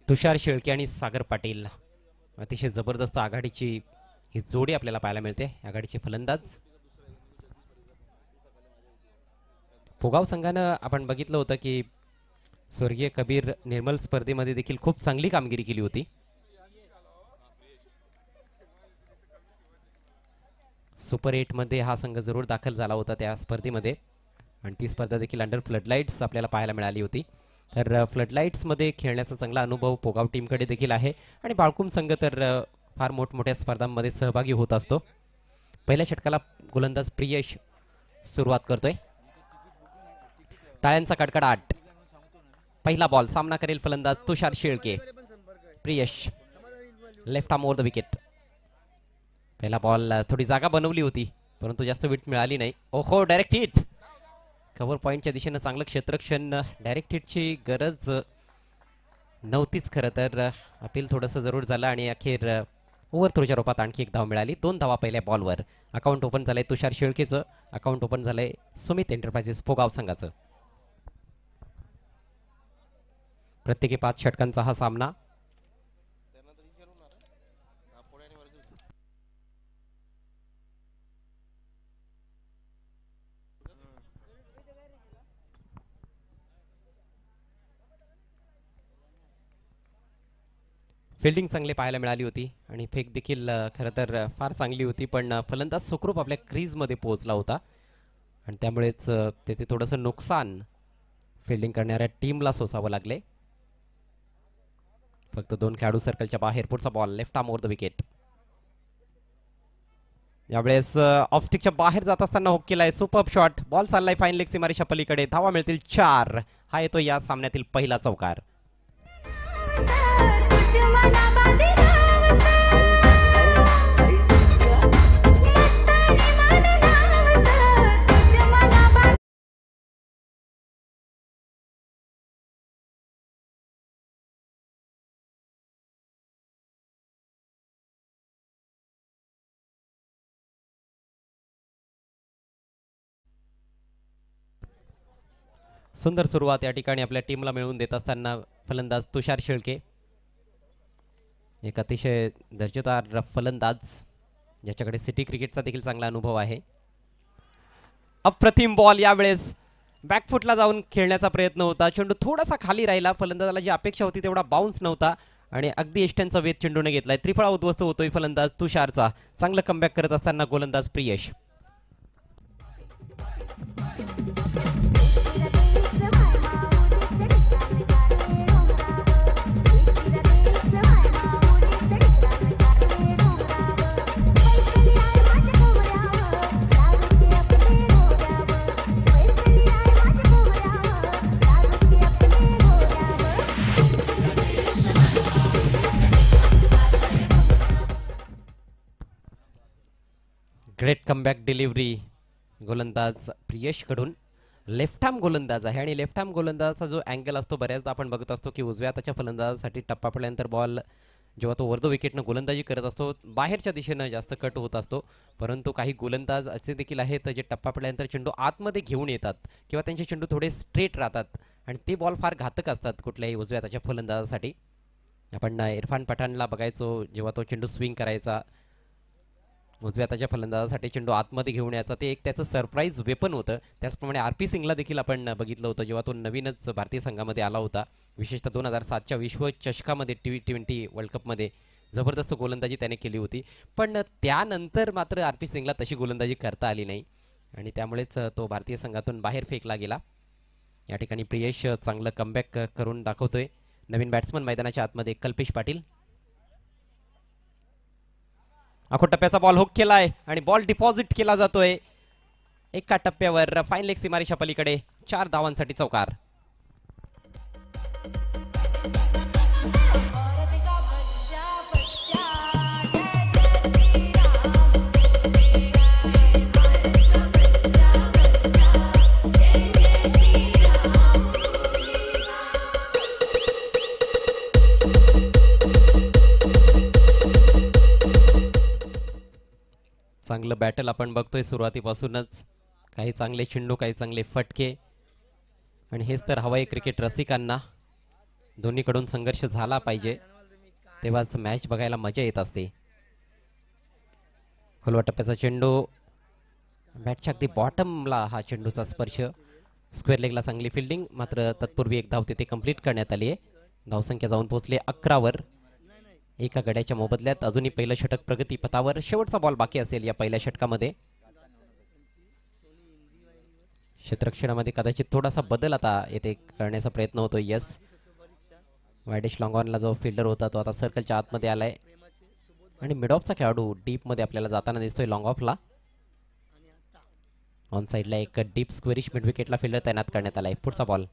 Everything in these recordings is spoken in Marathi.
तुषार शेळके आणि सागर पाटील अतिशय जबरदस्त आघाडीची ही जोडी आपल्याला पाहायला मिळते. आघाडीचे फलंदाज पोगाव संघानं आपण बघितलं होतं की स्वर्गीय कबीर निर्मल स्पर्धेमध्ये देखील खूप चांगली कामगिरी केली होती. सुपर 8 मध्ये हा संघ जरूर दाखल झाला होता त्या स्पर्धेमध्ये आणि ती स्पर्धा देखील अंडर फ्लडलाईट्स आपल्याला पाहायला मिळाली होती. तर फ्लडलाईट्समध्ये खेळण्याचा चांगला अनुभव पोगाव टीमकडे देखील आहे आणि बाळकुम संघ तर फार मोठमोठ्या स्पर्धांमध्ये सहभागी होत असतो. पहिल्या षटकाला गोलंदाज प्रियश सुरुवात करतोय. टाळ्यांचा कडकडाट. पहिला बॉल सामना करेल फलंदाज Tushar Shelke. Priyash left arm over the wicket. पहिला बॉल थोडी जागा बनवली होती परंतु जास्त विट मिळाली नाही. ओहो डायरेक्ट हिट. कव्हर पॉईंटच्या दिशेनं चांगलं क्षेत्ररक्षण. डायरेक्ट हिटची गरज नव्हतीच खरं तर. अपील थोडंसं जरूर झालं आणि अखेर ओव्हर थ्रोच्या रूपात आणखी एक धाव मिळाली. 2 धावा पहिल्या बॉलवर. अकाउंट ओपन झालंय तुषार शेळकेचं. अकाउंट ओपन झालंय सुमित एंटरप्राइजेस पोगाव संघाचं. प्रत्येकी 5 षटकांचा हा सामना. फिल्डिंग चांगली पाहायला मिळाली होती आणि फेक देखील खरं तर फार चांगली होती पण फलंदाज सुखरूप आपल्या क्रीजमध्ये पोहोचला होता आणि त्यामुळेच तेथे थोडंसं नुकसान फिल्डिंग करणाऱ्या टीमला सोसावं लागले. फक्त 2 खेळाडू सर्कलच्या बाहेर. पुढचा ball left arm over the wicket. यावेळेस ऑफस्टिकच्या बाहेर जात असताना हुक केलाय. Super shot. बॉल चाललाय फाईन लेग सीमारेषा पलीकडे. धावा मिळतील 4. हा येतो या सामन्यातील पहिला चौकार. सुंदर सुरुवात या ठिकाणी आपल्या टीमला मिळवून देत असताना फलंदाज तुषार शेळके एक अतिशय दर्जेदार फलंदाज ज्याच्याकडे सिटी क्रिकेटचा देखील चांगला अनुभव आहे. अप्रतिम बॉल. यावेळेस बॅकफुटला जाऊन खेळण्याचा प्रयत्न होता. चेंडू थोडासा खाली राहिला. फलंदाजाला जी अपेक्षा होती तेवढा बाउन्स नव्हता आणि अगदी एष्ट्यांचा वेध चेंडूने घेतलाय. त्रिफळा उद्ध्वस्त होतोय फलंदाज तुषारचा. चांगलं कमबॅक करत असताना गोलंदाज प्रियश. ग्रेट कमबॅक डिलिव्हरी गोलंदाज प्रियश कडून. लेफ्ट आर्म गोलंदाज आहे आणि लेफ्ट आर्म गोलंदाजाचा जो अँगल असतो बऱ्याचदा आपण बघत असतो की उजव्या हाताच्या फलंदाजासाठी टप्पा पडल्यानंतर बॉल जेव्हा तो वरदो विकेटनं गोलंदाजी करत असतो बाहेरच्या दिशेनं जास्त कट होत असतो. परंतु काही गोलंदाज असे देखील आहेत जे टप्पा पडल्यानंतर चेंडू आतमध्ये घेऊन येतात किंवा त्यांचे चेंडू थोडे स्ट्रेट राहतात आणि ते बॉल फार घातक असतात कुठल्याही उजव्या हाताच्या फलंदाजासाठी. आपण इरफान पठाणला बघायचो जेव्हा तो चेंडू स्विंग करायचा उजव्या हाताच्या फलंदाजासाठी चेंडू आतमध्ये घेऊन यायचा. ते एक त्याचं सरप्राईज वेपन होतं. त्याचप्रमाणे आर.पी. सिंगला देखील आपण बघितलं होतं जेव्हा तो नवीनच भारतीय संघामध्ये आला होता. विशेषतः 2007च्या विश्वचषकामध्ये T20 वर्ल्ड कपमध्ये जबरदस्त गोलंदाजी त्याने केली होती. पण त्यानंतर मात्र आर.पी. सिंगला तशी गोलंदाजी करता आली नाही आणि त्यामुळेच तो भारतीय संघातून बाहेर फेकला गेला. या ठिकाणी प्रियश चांगलं कमबॅक करून दाखवतोय. नवीन बॅट्समन मैदानाच्या आतमध्ये कल्पेश पाटील. आखो टप्प्याचा बॉल हुक केलाय आणि बॉल डिपॉझिट केला जातोय एका टप्प्यावर फाईन लेग सीमारेषा पलीकडे. 4 धावांसाठी चौकार. चांगलं बॅटल आपण बघतोय सुरुवातीपासूनच. काही चांगले चेंडू काही चांगले फटके आणि हेच तर हवाई क्रिकेट रसिकांना. दोन्हीकडून संघर्ष झाला पाहिजे, तेव्हाच मॅच बघायला मजा येत असते. खोलवा टप्प्याचा चेंडू, बॅटच्या अगदी बॉटमला हा चेंडूचा स्पर्श. स्क्वेअर लेगला चांगली फिल्डिंग, मात्र तत्पूर्वी एक धाव तिथे कंप्लीट करण्यात आली आहे. धावसंख्या जाऊन पोहोचली 11वर. एका गड्याच्या मोबदल्यात अजूनही पहिलं षटक प्रगतीपथावर. शेवटचा बॉल बाकी असेल या पहिल्या षटकामध्ये. क्षेत्ररक्षणामध्ये कदाचित थोडासा बदल आता येथे करण्याचा प्रयत्न होतो. यस, वायडेश लॉंगॉनला जो फिल्डर होता तो आता सर्कलच्या आतमध्ये आलाय आणि मिड ऑफचा खेळाडू डीप मध्ये आपल्याला जाताना दिसतोय लॉंग ऑफला. ऑन साइडला एक डीप स्क्वेरिश मिड विकेटला फिल्डर तैनात करण्यात आलाय. पुढचा बॉल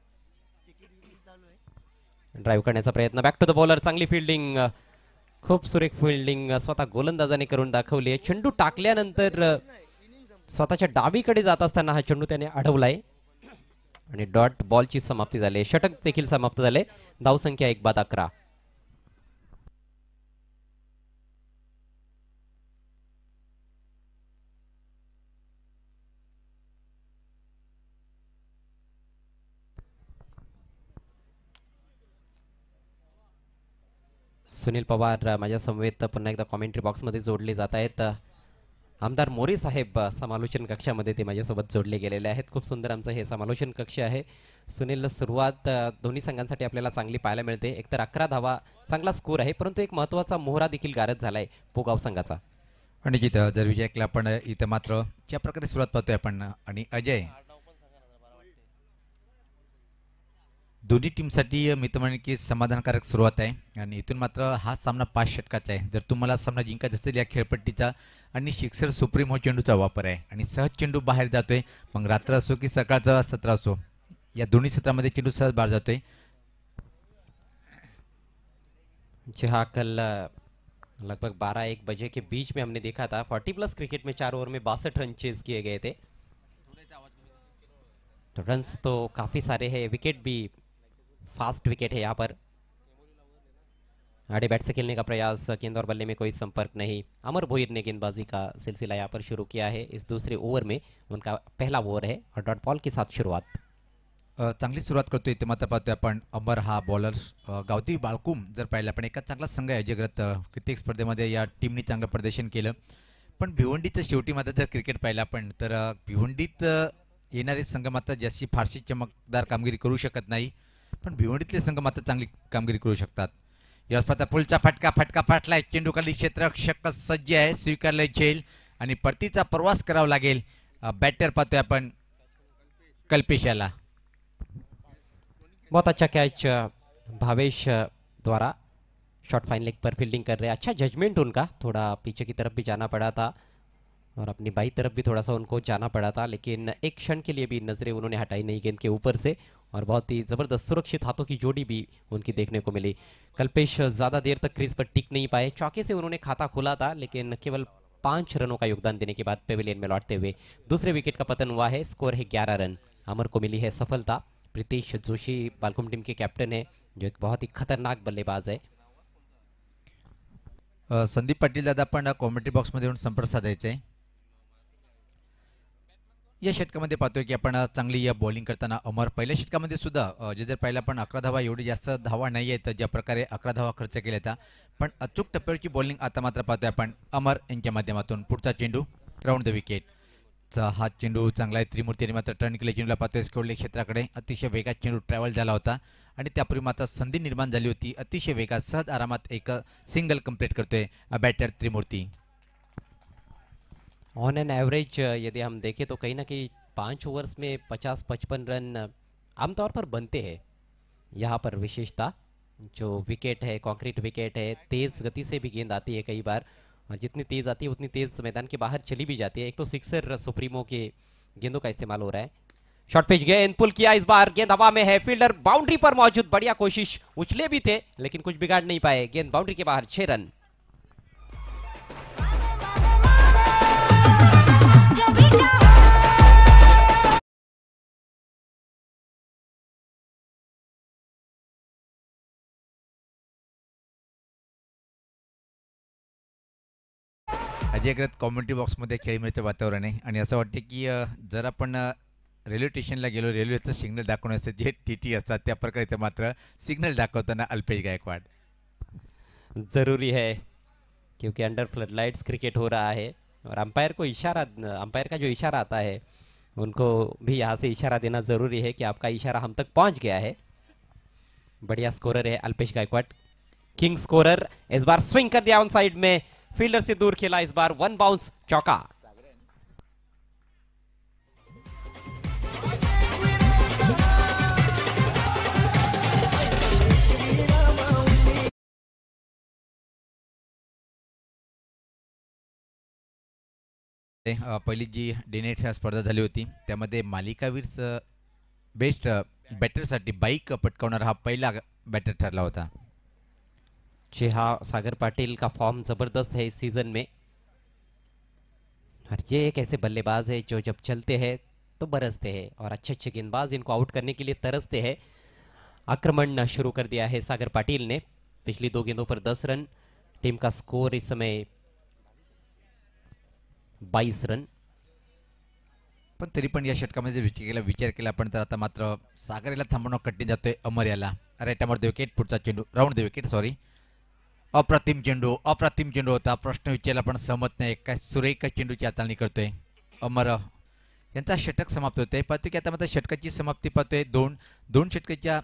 ड्राईव्ह करण्याचा प्रयत्न, बॅक टू द बॉलर. चांगली फिल्डिंग, खूप सुरेख फिल्डिंग स्वतः गोलंदाजाने करून दाखवली आहे. चेंडू टाकल्यानंतर स्वतःच्या डावीकडे जात असताना हा चेंडू त्याने अडवलाय आणि डॉट बॉलची समाप्ती झाली. षटक देखील समाप्त झाले. धावसंख्या 1-11. सुनील पवार माझ्या समवेत पुन्हा एकदा कॉमेंट्री बॉक्समध्ये जोडले जात आहेत. आमदार मोरे साहेब समालोचन कक्षामध्ये ते माझ्यासोबत जोडले गेलेले आहेत. खूप सुंदर आमचं हे समालोचन कक्ष आहे. सुनील, सुरुवात दोन्ही संघांसाठी आपल्याला चांगली पाहायला मिळते. एकतर 11 धावा चांगला स्कोर आहे, परंतु एक महत्त्वाचा मोहरा देखील गारद झालाय पोगाव संघाचा. आणि जिथं जर विजय केला आपण इथं मात्र ज्या प्रकारे सुरुवात पाहतोय आपण, आणि अजय दोन्ही टीमसाठी मी तर म्हणेन की समाधानकारक सुरुवात आहे. आणि इथून मात्र हा सामना 5 षटकाचा आहे. जर तुम्हाला सामना जिंकायचा असेल या खेळपट्टीचा आणि सिक्सर सुप्रीम हो चेंडूचा वापर आहे आणि सहज चेंडू बाहेर जातोय. मग रात्र असो की सकाळचा सत्र असो, या दोन्ही सत्रामध्ये चेंडू सहज बाहेर जातोय. जी हाँ, कल लगभग 12-1 बजे के बीच में हमने देखा था 40+ क्रिकेट में 4 ओवर में 62 रन चेज किए गए थे. तो रन्स तो काफी सारे हैं, विकेट भी फास्ट विकेट है यहाँ पर. आड़े बैट से खेलने का प्रयास, गेंद और बल्ले में कोई संपर्क नहीं. अमर भोईर ने गेंदबाजी का सिलसिला यहाँ पर शुरू किया है. इस दूसरे ओवर में उनका पहला ओवर है और डॉट बॉल के साथ शुरुआत. चांगली सुरुवात करतोय इथे मात्र पाहतोय आपण अमर हा बॉलर्स. गावठी बाळकुम जर पाहिलं आपण, एका चांगला संघ आहे अजयग्रत. कित्येक स्पर्धेमध्ये या टीमने चांगलं प्रदर्शन केलं. पण भिवंडीचं शेवटी मात्र जर क्रिकेट पाहिलं आपण तर भिवंडीत येणारे संघ मात्र जास्ती फारशी चमकदार कामगिरी करू शकत नाही, पण भिवंडीतले संघ मात्र चांगली कामगिरी करू शकतात. याच पाहता पुलचा फटका फाटलाय. चेंडू खाली क्षेत्ररक्षक सज्ज आहे, स्वीकारलंय झेल आणि परतीचा प्रवास करावा लागेल. बॅटर पाहतोय आपण कल्पेश याला. बहुत अच्छा कैच भावेश द्वारा. शॉर्ट फाइन लेग पर फील्डिंग कर रहे हैं. अच्छा जजमेंट उनका, थोड़ा पीछे की तरफ भी जाना पड़ा था और अपनी बाई तरफ भी थोड़ा सा उनको जाना पड़ा था, लेकिन एक क्षण के लिए भी नजरें उन्होंने हटाई नहीं गेंद के ऊपर से और बहुत ही जबरदस्त सुरक्षित हाथों की जोड़ी भी उनकी देखने को मिली. कल्पेश ज्यादा देर तक क्रीज पर टिक नहीं पाए. चौके से उन्होंने खाता खोला था, लेकिन केवल 5 रनों का योगदान देने के बाद पेविलियन में लौटते हुए दूसरे विकेट का पतन हुआ है. स्कोर है 11 रन. अमर को मिली है सफलता. प्रीतेश जोशी बालकुम टीम के कैप्टन है, जो एक बहुत ही खतरनाक बल्लेबाज है. संदीप पाटील दादा आपण कॉमेंट्री बॉक्समध्ये येऊन संपर्क साधायचा आहे. या षटकामध्ये पाहतोय की आपण चांगली या बॉलिंग करताना अमर, पहिल्या षटकामध्ये सुद्धा जे जर पाहिलं आपण 11 धावा, एवढी जास्त धावा नाही आहेत ज्या प्रकारे 11 धावा खर्च केल्या त्या, पण अचूक टप्प्यावरची बॉलिंग आता मात्र पाहतोय आपण अमर यांच्या माध्यमातून. पुढचा चेंडू राऊंड द विकेट. हा चेंडू चांगला आहे. त्रिमूर्तीने मात्र टर्न केले चेंडूला पाहतोय स्कोरले क्षेत्राकडे. अतिशय वेगात चेंडू ट्रॅव्हल झाला होता आणि त्यापूर्वी मात्र संधी निर्माण झाली होती. अतिशय वेगात सहज आरामात एक सिंगल कंप्लीट करतोय बॅटर त्रिमूर्ती. ऑन एन एवरेज यदि हम देखें तो कहीं ना कहीं 5 ओवर्स में 50-55 रन आमतौर पर बनते हैं. यहाँ पर विशेषता जो विकेट है, कंक्रीट विकेट है, तेज गति से भी गेंद आती है कई बार, और जितनी तेज आती है उतनी तेज मैदान के बाहर चली भी जाती है. एक तो सिक्सर सुप्रीमो के गेंदों का इस्तेमाल हो रहा है. शॉर्ट पिच गेंद पुल किया, इस बार गेंद हवा में है, फील्डर बाउंड्री पर मौजूद. बढ़िया कोशिश, उछले भी थे लेकिन कुछ बिगाड़ नहीं पाए. गेंद बाउंड्री के बाहर. 6 रन. अजयग्रत कॉमेंट्री बॉक्समध्ये खेळीमेळीचं वातावरण आहे आणि असं वाटतं की जर आपण रेल्वे स्टेशनला गेलो, रेल्वेचं सिग्नल दाखवण्याचं जे टी असतात त्या प्रकारे इथं मात्र सिग्नल दाखवताना अल्पेश गायकवाड. जरूरी है क्योंकि अंडर फ्लड लाइट्स क्रिकेट हो रहा है और अंपायर का जो इशारा आता है उनको भी यहाँ से इशारा देना ज़रूरी है कि आपका इशारा हम तक पहुँच गया है. बढ़िया स्कोरर है अल्पेश गायकवाड, किंग स्कोरर. इस बार स्विंग कर दिया ऑन साइड में, फील्डर से दूर खेला, इस बार 1 बाउंस चौका. पहिली जी डेनेट स्पर्धा झाली होती त्यामध्ये मालिकावीर बेस्ट बॅटरसाठी बाईक पटकावणारा हा पहिला बॅटर ठरला होता. जी हाँ, सागर पाटिल का फॉर्म ज़बरदस्त है इस सीज़न में और ये एक ऐसे बल्लेबाज है जो जब चलते हैं तो बरसते हैं और अच्छे अच्छे गेंदबाज इनको आउट करने के लिए तरसते हैं. आक्रमण शुरू कर दिया है सागर पाटिल ने. पिछली 2 गेंदों पर 10 रन. टीम का स्कोर इस समय 22 रन. पण तरी पण या षटकामध्ये विचार केला आपण तर आता मात्र सागर याला थांबवणं कठीण जातोय. अमर याला राईटावर विकेट, पुढचा चेंडू राऊंड द विकेट, सॉरी. अप्रतिम चेंडू होता. प्रश्न विचारला पण सहमत नाही. काय सुरेख चेंडूची हाताळणी करतोय अमर. यांचा षटक समाप्त होतोय. पाहतोय की आता मात्र षटकाची समाप्ती पाहतोय. दोन षटकाच्या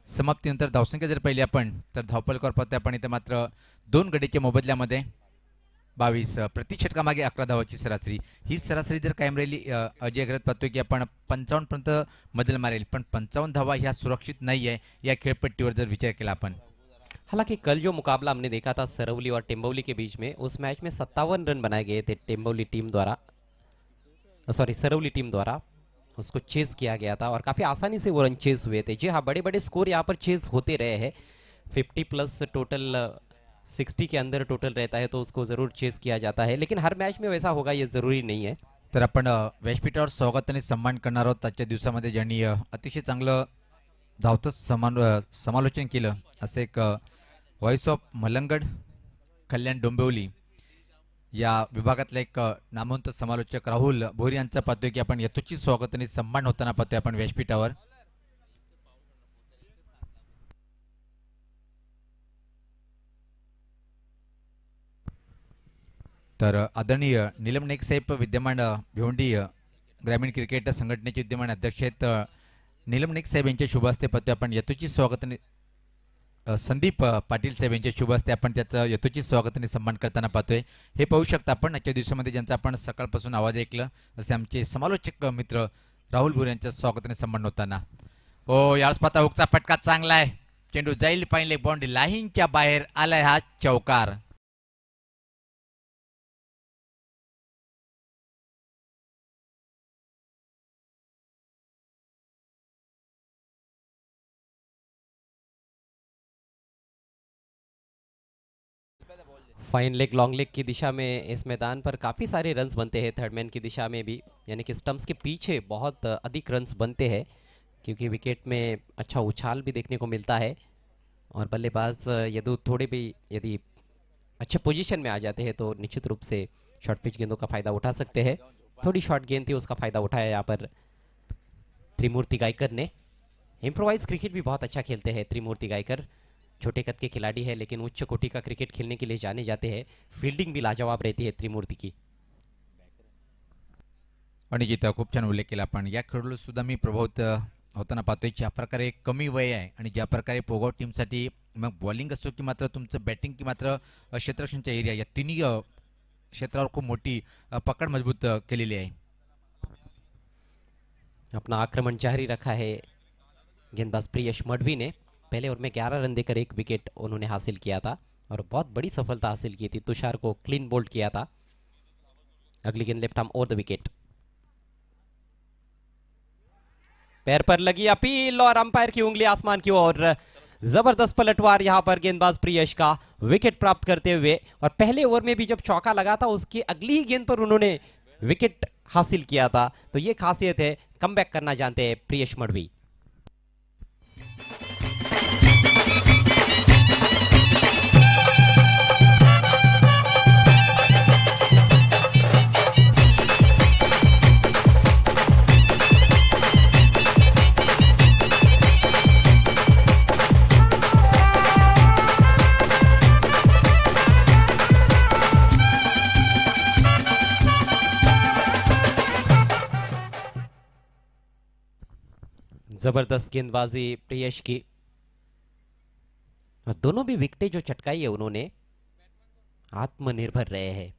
समाप्तीनंतर धावसंख्या जर पाहिली आपण तर धावफलकावर पाहतोय आपण इथे मात्र 2 गडीच्या मोबदल्यामध्ये 22 प्रति षटकामागे 11 धावाची सरासरी. ही सरासरी जर कायम राहिली अजय अग्रत पाहतोय की आपण 55 पर्यंत मजल मारेल, पण 55 धावा ह्या सुरक्षित नाही आहे या खेळपट्टीवर जर विचार केला आपण. हालांकि कल जो मुकाबला हमने देखा था सरवली और टेम्बौली के बीच में, उस मैच में 57 रन बनाए गए थे टेम्बौली टीम द्वारा, सॉरी सरवली टीम द्वारा. उसको चेस किया गया था और काफ़ी आसानी से वो रन चेस हुए थे. जी हाँ, बड़े बड़े स्कोर यहाँ पर चेस होते रहे हैं. 50+ टोटल 60 के अंदर टोटल रहता है तो उसको ज़रूर चेस किया जाता है, लेकिन हर मैच में वैसा होगा ये ज़रूरी नहीं है. तर आपण व्यासपीठावर स्वागत आणि सन्मान करणार आहोत आजच्या दिवसामध्ये ज्यांनी अतिशय चांगलं धावतं समालोचन केलं असं एक व्हॉइस ऑफ मलंगड कल्याण डोंबिवली या विभागातला एक नामवंत समालोचक राहुल भोरी यांचा पाहतोय की आपण यथोचित स्वागत आणि सन्मान होताना पाहतोय आपण व्यासपीठावर. तर आदरणीय नीलम नाईक साहेब विद्यमान भिवंडी ग्रामीण क्रिकेट संघटनेचे विद्यमान अध्यक्ष आहेत नीलम नाईक साहेब यांच्या शुभ हस्ते पाहतोय आपण यथोचित स्वागत आणि संदीप पाटील साहेब यांच्या शुभ हस्ते आपण त्याचं यथोचित स्वागत आणि सन्मान करताना पाहतोय. हे पाहू शकता आपण आजच्या दिवसामध्ये ज्यांचा आपण सकाळपासून आवाज ऐकलं असे आमचे समालोचक मित्र राहुल भोर यांच्या स्वागत आणि सन्मान होताना. हो, यावेळेस पाहता हुकचा फटका चांगला आहे. चेंडू जाईल पाहिजे बाउंड्री लाईनच्या बाहेर आलाय हा चौकार. फाइन लेग लॉन्ग लेग की दिशा में इस मैदान पर काफ़ी सारे रन्स बनते हैं. थर्ड मैन की दिशा में भी, यानी कि स्टंप्स के पीछे बहुत अधिक रन्स बनते हैं क्योंकि विकेट में अच्छा उछाल भी देखने को मिलता है और बल्लेबाज यदि अच्छे पोजीशन में आ जाते हैं तो निश्चित रूप से शॉर्ट पिच गेंदों का फ़ायदा उठा सकते हैं. थोड़ी शॉर्ट गेंद थी, उसका फ़ायदा उठाया यहाँ पर त्रिमूर्ति गायकर ने. इम्प्रोवाइज क्रिकेट भी बहुत अच्छा खेलते हैं त्रिमूर्ति गायकर. छोटे कद के खिलाड़ी है लेकिन उच्च कोटि का क्रिकेट खेलने के लिए जाने जाते हैं. फील्डिंग भी लाजवाब रहती है त्रिमूर्ति की. आणि जिथं खूप छान उल्लेख केला आपण या खेळाडू सुद्धा मी प्रभावित होताना पाहतोय. ज्या प्रकारे कमी वय आहे आणि ज्या प्रकारे पोगाव टीमसाठी मग बॉलिंग असो की मात्र तुमचं बॅटिंग की मात्र क्षेत्ररक्षणच्या एरिया या तिन्ही क्षेत्रावर खूप मोठी पकड मजबूत केलेली आहे. अपना आक्रमण जारी रखा है गेंदबाज प्रियश मडवी ने. पहले ओवर में 11 रन देकर 1 विकेट उन्होंने हासिल किया था और बहुत बड़ी सफलता हासिल की थी. तुषार को क्लीन बोल्ड किया था. अगली गेंद left arm over the wicket. पैर पर लगी अपील और अंपायर की उंगली आसमान की ओर. जबरदस्त पलटवार यहां पर गेंदबाज प्रियश का विकेट प्राप्त करते हुए. और पहले ओवर में भी जब चौका लगा था उसकी अगली ही गेंद पर उन्होंने विकेट हासिल किया था. तो ये खासियत है, कमबैक करना जानते हैं प्रियश मडवी. जबरदस्त गेंदबाजी प्रियश की, और दोनों भी विकेटें जो चटकाई है उन्होंने, आत्मनिर्भर रहे हैं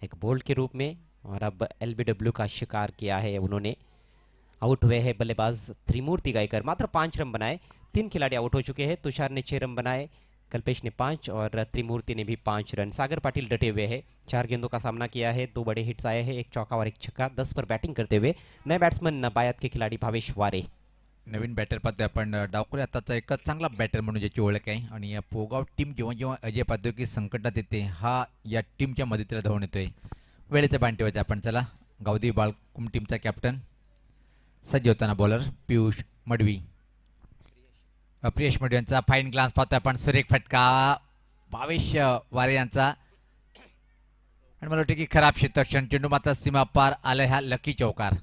एक बोल्ड के रूप में, और अब एलबीडब्ल्यू का शिकार किया है उन्होंने। आउट हुए हैं बल्लेबाज त्रिमूर्ति गायकर, मात्र 5 रन बनाए। 3 खिलाड़ी आउट हो चुके हैं। तुषार ने 6 रन बनाए, कल्पेश ने 5 और त्रिमूर्ति ने भी 5 रन। सागर पाटिल डटे हुए हैं, 4 गेंदों का सामना किया है, 2 बड़े हिट्स आए हैं, 1 चौका और 1 छक्का। 10 पर बैटिंग करते हुए नए बैट्समन बायात के खिलाडी भावेश वारे। नवीन बॅटर पाहतोय आपण डावखुरी आताचा एक चांगला बॅटर म्हणून ज्याची ओळख आहे आणि या पोगाव टीम जेव्हा जेव्हा अजय पाहतोय की संकटात येते हा या टीमच्या मदतीला धावून येतोय. वेळेच्या बांधीवरती आपण चला गावदी बाळकुम टीमचा कॅप्टन सज्ज होताना बॉलर पियुष मडवी. प्रियेश मडवी यांचा फाईन ग्लान्स पाहतोय आपण, सुरेख फटका भावेश वारे यांचा, आणि मला वाटतं की खराब क्षेत्ररक्षण, चेंडू मात्र सीमा पार आलाय हा लकी चौकार.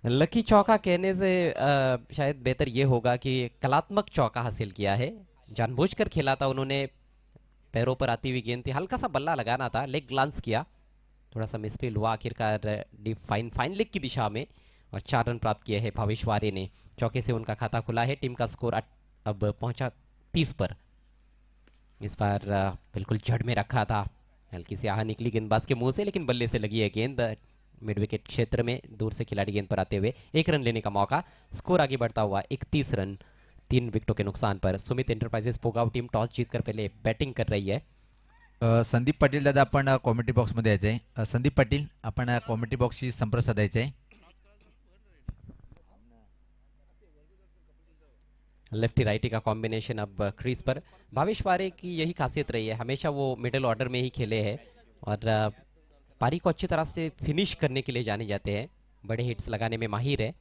लकी चौका कहने से शायद बेहतर ये होगा कि कलात्मक चौका हासिल किया है, जानबूझकर खेला था उन्होंने। पैरों पर आती हुई गेंद थी, हल्का सा बल्ला लगाना था, लेग ग्लांस किया, थोड़ा सा मिसफील हुआ, आखिरकार डीप फाइन लेग की दिशा में, और 4 रन प्राप्त किए हैं भावेश वारे ने। चौके से उनका खाता खुला है, टीम का स्कोर अब पहुंचा 30 पर। इस बार बिल्कुल जड़ में रखा था, हल्की सी आह निकली गेंदबाज के मुंह से, लेकिन बल्ले से लगी है गेंद मिड विकेट क्षेत्र में, दूर से खिलाड़ी गेंद पर आते हुए 1 रन लेने का मौका। स्कोर आगे बढ़ता हुआ 31 रन 3 विकेटों के नुकसान पर। Sumit enterprises Pogaon team toss जीतकर पहले बैटिंग कर रही है। संदीप पाटील दादा आपण कॉमेंट्री बॉक्समध्ये यायचंय. संदीप पाटील आपण कॉमेंट्री बॉक्सशी संपर्क साधायचा आहे. लेफ्टी राइटी का कॉम्बिनेशन अब क्रीज पर। भावेश वारे की यही खासियत रही है, हमेशा वो मिडिल ऑर्डर में ही खेले हैं और पारी को अच्छी तरह से फिनिश करने के लिए जाने जाते हैं, बड़े हिट्स लगाने में माहिर है।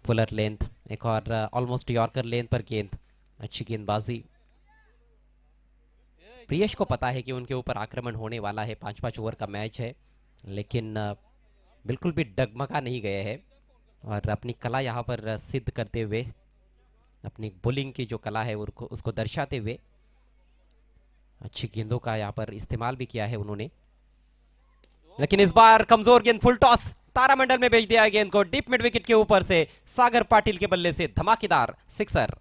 पुलर लेंथ, एक और ऑलमोस्ट यॉर्कर लेंथ पर गेंद, अच्छी गेंदबाजी। प्रियश को पता है कि उनके ऊपर आक्रमण होने वाला है, 5-5 ओवर का मैच है, लेकिन बिल्कुल भी डगमगा नहीं गए हैं और अपनी कला यहाँ पर सिद्ध करते हुए, अपनी बॉलिंग की जो कला है उसको दर्शाते हुए अच्छी गेंदों का यहाँ पर इस्तेमाल भी किया है उन्होंने। लेकिन इस बार कमजोर गेंद, फुल टॉस, तारामंडल में भेज दिया गेंद को डीप मिड विकेट के ऊपर से। सागर पाटिल के बल्ले से धमाकेदार सिक्सर।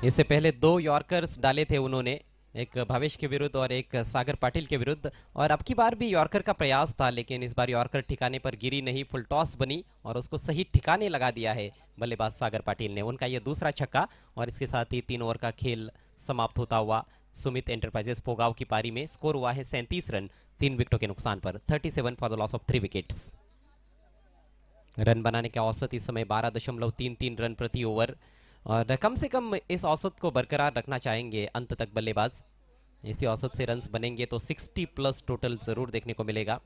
इससे पहले 2 यॉर्कर्स डाले थे उन्होंने, एक भावेश के विरुद्ध और एक सागर पाटिल के विरुद्ध, और अब की बार भी यॉर्कर का प्रयास था, लेकिन इस बार यॉर्कर ठिकाने पर गिरी नहीं, फुल टॉस बनी और उसको सही ठिकाने लगा दिया है बल्लेबाज सागर पाटिल ने। उनका यह दूसरा छक्का, और इसके साथ ही 3 ओवर का खेल समाप्त होता हुआ सुमित एंटरप्राइजेस पोगाव की पारी में स्कोर हुआ है 37 रन 3 विकेटों के नुकसान पर। 37 for the loss of 3 wickets. Run बनाने का औसत इस समय 12.33 रन प्रति ओवर, और कम से कम इस औसत को बरकरार रखना चाहेंगे अंत तक बल्लेबाज। इसी औसत से रन्स बनेंगे तो 60 प्लस टोटल जरूर देखने को मिलेगा,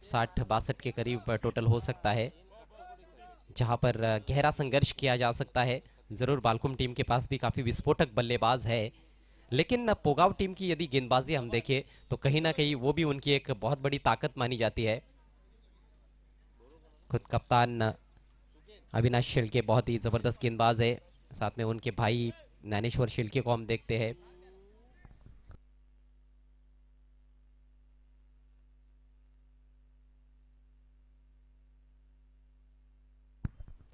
60-62 के करीब टोटल हो सकता है, जहां पर गहरा संघर्ष किया जा सकता है। जरूर बालकुम टीम के पास भी काफी विस्फोटक बल्लेबाज है, लेकिन पोगाव टीम की यदि गेंदबाजी हम देखें तो कहीं ना कहीं वो भी उनकी एक बहुत बड़ी ताकत मानी जाती है। खुद कप्तान अविनाश शिल्के बहुत ही जबरदस्त गेंदबाज है, साथ में उनके भाई ज्ञानेश्वर शिल्के को हम देखते हैं।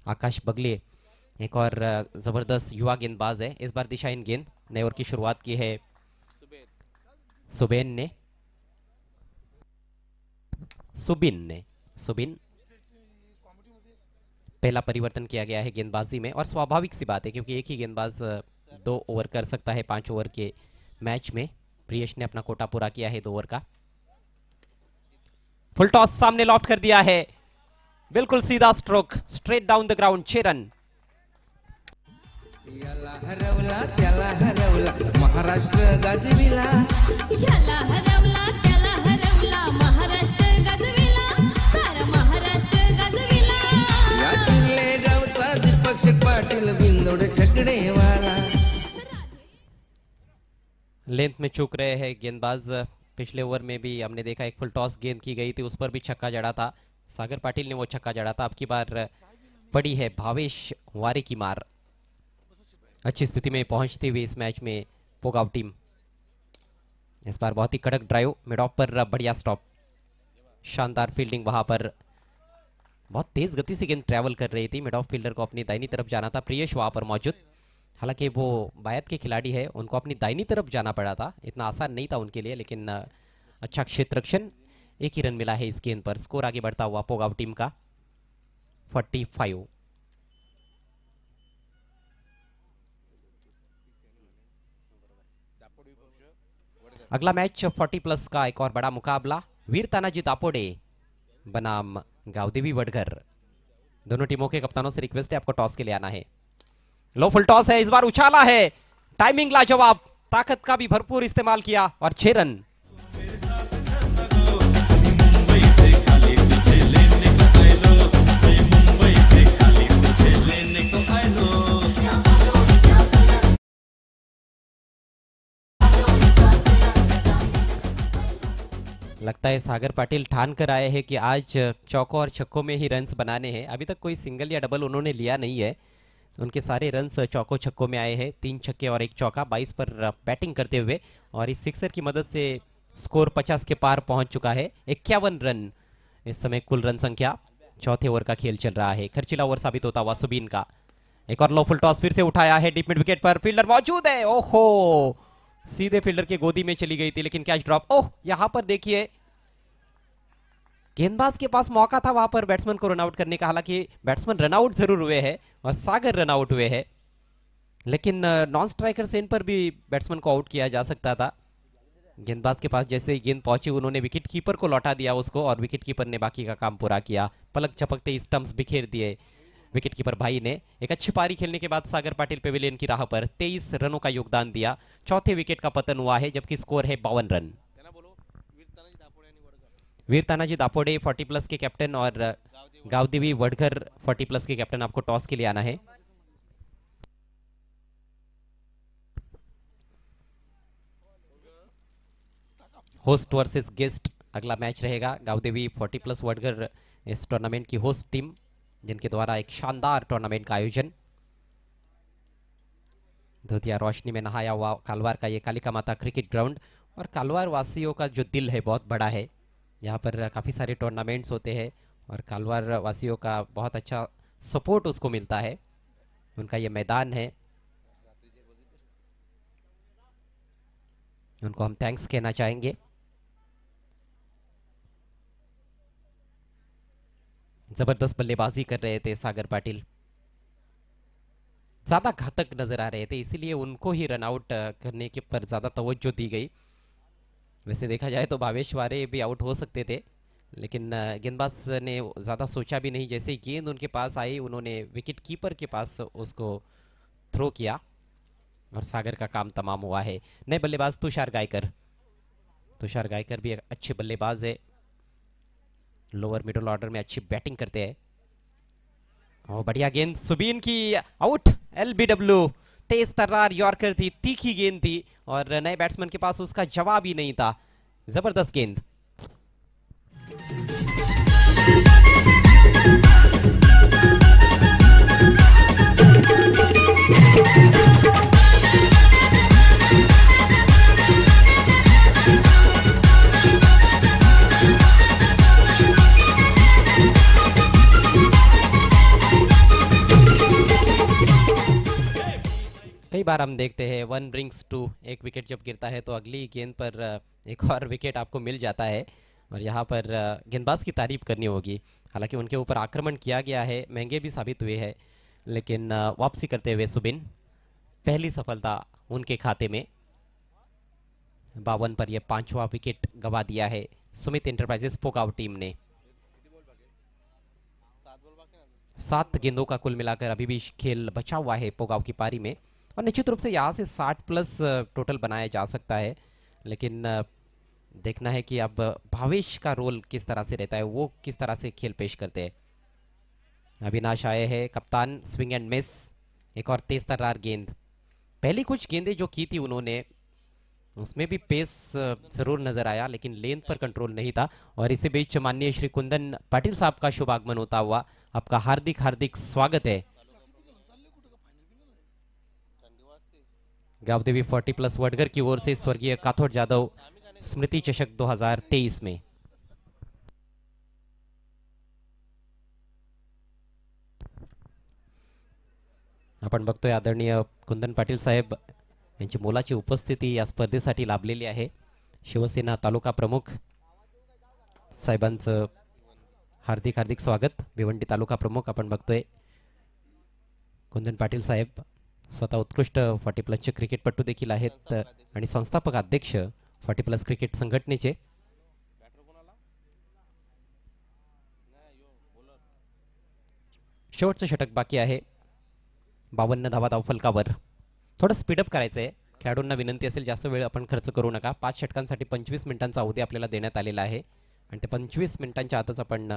आकाश बगले एक और जबरदस्त युवा गेंदबाज है, इस बार दिशाहीन गेंद। नए ओवर की शुरुआत की है सुबिन ने पहला परिवर्तन किया गया है गेंदबाजी में, और स्वाभाविक सी बात है क्योंकि एक ही गेंदबाज 2 ओवर कर सकता है 5 ओवर के मैच में। प्रियश ने अपना कोटा पूरा किया है 2 ओवर का। फुल टॉस सामने लॉफ्ट कर दिया है, बिल्कुल सीधा stroke, straight down the ground, 6 run. याला हरवला त्याला हरवला महाराष्ट्र गाजविला. याला हरवला त्याला हरवला महाराष्ट्र गाजविला सारा महाराष्ट्र गाजविला. या चिरले गावचा दीपक पाटील बिंदोड छकडेवाला. लेंथ में चूक रहे हैं गेंदबाज. पिछले ओवर में भी हमने देखा एक फुल टॉस गेंद की गई थी, उस पर भी छक्का जड़ा था. सागर पाटिल ने वो छक्का जड़ा था. अब की बार पड़ी है भावेश वारे की मार. अच्छी स्थिति में पहुंचती हुई इस मैच में पोगाव टीम. इस बार बहुत ही कड़क ड्राइव, मिड ऑफ पर बढ़िया स्टॉप, शानदार फील्डिंग. वहां पर बहुत तेज गति से गेंद ट्रैवल कर रही थी. मिड ऑफ फील्डर को अपनी दाहिनी तरफ जाना था. प्रियेश वहां पर मौजूद. हालांकि वो बायत के खिलाड़ी है, उनको अपनी दाहिनी तरफ जाना पड़ा था. इतना आसान नहीं था उनके लिए, लेकिन अच्छा क्षेत्ररक्षण. एक ही रन मिला है इस गेंद पर. स्कोर आगे बढ़ता हुआ पोगाव टीम का 45. अगला मैच 40+ का एक और बड़ा मुकाबला. वीर तानाजी दापोडे बनाम गावदेवी वडगर. दोनों टीमों के कप्तानों से रिक्वेस्ट है आपको टॉस के लिए आना है. लो फुल टॉस है, इस बार उछाला है. टाइमिंग लाजवाब, ताकत का भी भरपूर इस्तेमाल किया और 6 रन. लगता है सागर पाटिल ठान कर आए हैं कि आज चौकों और छक्कों में ही रन्स बनाने हैं. अभी तक कोई सिंगल या डबल उन्होंने लिया नहीं है. उनके सारे रन्स चौकों छक्कों में आए हैं. 3 छक्के और 1 चौका 22 पर बैटिंग करते हुए, और इस सिक्सर की मदद से स्कोर 50 के पार पहुंच चुका है. 51 रन इस समय कुल रन संख्या. चौथे ओवर का खेल चल रहा है. खर्चीला ओवर साबित होता हुआ सुबीन का. एक और लो फुल टॉस फिर से उठाया है. डीप मिड विकेट पर फील्डर मौजूद है. ओहो, सीधे फील्डर की गोदी में चली गई थी, लेकिन कैच ड्रॉप. ओह, यहां पर देखिए गेंदबाज के पास मौका था वहां पर बैट्समैन को रन आउट करने का. हालांकि बैट्समैन रन आउट जरूर हुए हैं और सागर रन आउट हुए हैं, लेकिन नॉन स्ट्राइकर सेन पर भी बैट्समैन को आउट किया जा सकता था. गेंदबाज के पास जैसे ही गेंद पहुंची, उन्होंने विकेट कीपर को लौटा दिया उसको, और विकेट कीपर ने बाकी का काम पूरा किया. पलक झपकते स्टंप्स बिखेर दिए विकेट कीपर भाई ने. एक अच्छी पारी खेलने के बाद सागर पाटिल पेविलियन की राह पर 23 रनों का योगदान दिया. चौथे विकेट का पतन हुआ है, जबकि स्कोर है 52 रन. वीर तानाजी दापोडे 40+ के कैप्टन और गावदेवी वडगर 40+ के कैप्टन. आपको टॉस के लिए आना है. होस्ट वर्सेस गेस्ट अगला मैच रहेगा. गावदेवी 40+ वडगर इस टूर्नामेंट की होस्ट टीम, जिनके द्वारा एक शानदार टूर्नामेंट का आयोजन. धोतिया रोशनी में नहाया हुआ कालवार का ये कालिका माता क्रिकेट ग्राउंड. और कालवार वासियों का जो दिल है बहुत बड़ा है. यहाँ पर काफ़ी सारे टूर्नामेंट्स होते हैं और कालवार वासियों का बहुत अच्छा सपोर्ट उसको मिलता है. उनका ये मैदान है, उनको हम थैंक्स कहना चाहेंगे. जबरदस्त बल्लेबाजी कर रहे थे सागर पाटिल, ज्यादा घातक नजर आ रहे थे, इसीलिए उनको ही रन आउट करने के पर ज्यादा तवज्जो दी गई. वैसे देखा जाए तो भावेश वारे भी आउट हो सकते थे, लेकिन गेंदबाज ने ज़्यादा सोचा भी नहीं. जैसे ही गेंद उनके पास आई, उन्होंने विकेट कीपर के पास उसको थ्रो किया और सागर का काम तमाम हुआ है. नए बल्लेबाज तुषार गायकर. तुषार गायकर भी एक अच्छे बल्लेबाज है, लोअर मिडिल ऑर्डर में अच्छी बैटिंग करते हैं. और बढ़िया गेंद सुबीन की, आउट. LBW, तेज तर्रार यॉर्कर थी, तीखी गेंद थी और नए बैट्समैन के पास उसका जवाब ही नहीं था. जबरदस्त गेंद. कई बार हम देखते हैं 1 ब्रिंग्स 2. एक विकेट जब गिरता है तो अगली गेंद पर एक और विकेट आपको मिल जाता है, और यहाँ पर गेंदबाज की तारीफ करनी होगी. हालांकि उनके ऊपर आक्रमण किया गया है, महंगे भी साबित हुए हैं, लेकिन वापसी करते हुए सुबिन, पहली सफलता उनके खाते में. 52 पर यह 5वां विकेट गवा दिया है सुमित इंटरप्राइजेस पोगाव टीम ने. 7 गेंदों का कुल मिलाकर अभी भी खेल बचा हुआ है पोगाव की पारी में, और निश्चित रूप से यहाँ से 60 प्लस टोटल बनाया जा सकता है, लेकिन देखना है कि अब भावेश का रोल किस तरह से रहता है, वो किस तरह से खेल पेश करते हैं। अविनाश आए हैं कप्तान, स्विंग एंड मिस, एक और तेज तर्रार गेंद। पहली कुछ गेंदें जो की थी उन्होंने, उसमें भी पेस जरूर नजर आया, लेकिन लेंथ पर कंट्रोल नहीं था। और इसी बीच माननीय श्री कुंदन पाटिल साहब का शुभ आगमन होता हुआ आपका हार्दिक हार्दिक स्वागत है। गावदेवी 40 प्लस वडगर की ओर से स्वर्गीय काथोड जाधव स्मृति चषक 2023 में। आपण बघतोय आदरणीय कुंदन पाटील साहेब यांची मोलाची उपस्थिती या स्पर्धेसाठी लाभलेली आहे। शिवसेना तालुका प्रमुख साहेबांचं हार्दिक हार्दिक स्वागत। भिवंडी तालुका प्रमुख आपण बघतोय कुंदन पाटील साहेब स्वतः उत्कृष्ट 40 प्लसचे क्रिकेटपटू देखील आहेत आणि संस्थापक अध्यक्ष 40 प्लस क्रिकेट संघटनेचे। शेवटचं षटक बाकी आहे, 52 धावा धावफलकावर। थोडं स्पीडअप करायचं आहे, खेळाडूंना विनंती असेल जास्त वेळ आपण खर्च करू नका। 5 षटकांसाठी 25 मिनिटांचा अवधी आपल्याला देण्यात आलेला आहे आणि ते 25 मिनिटांच्या आतच आपण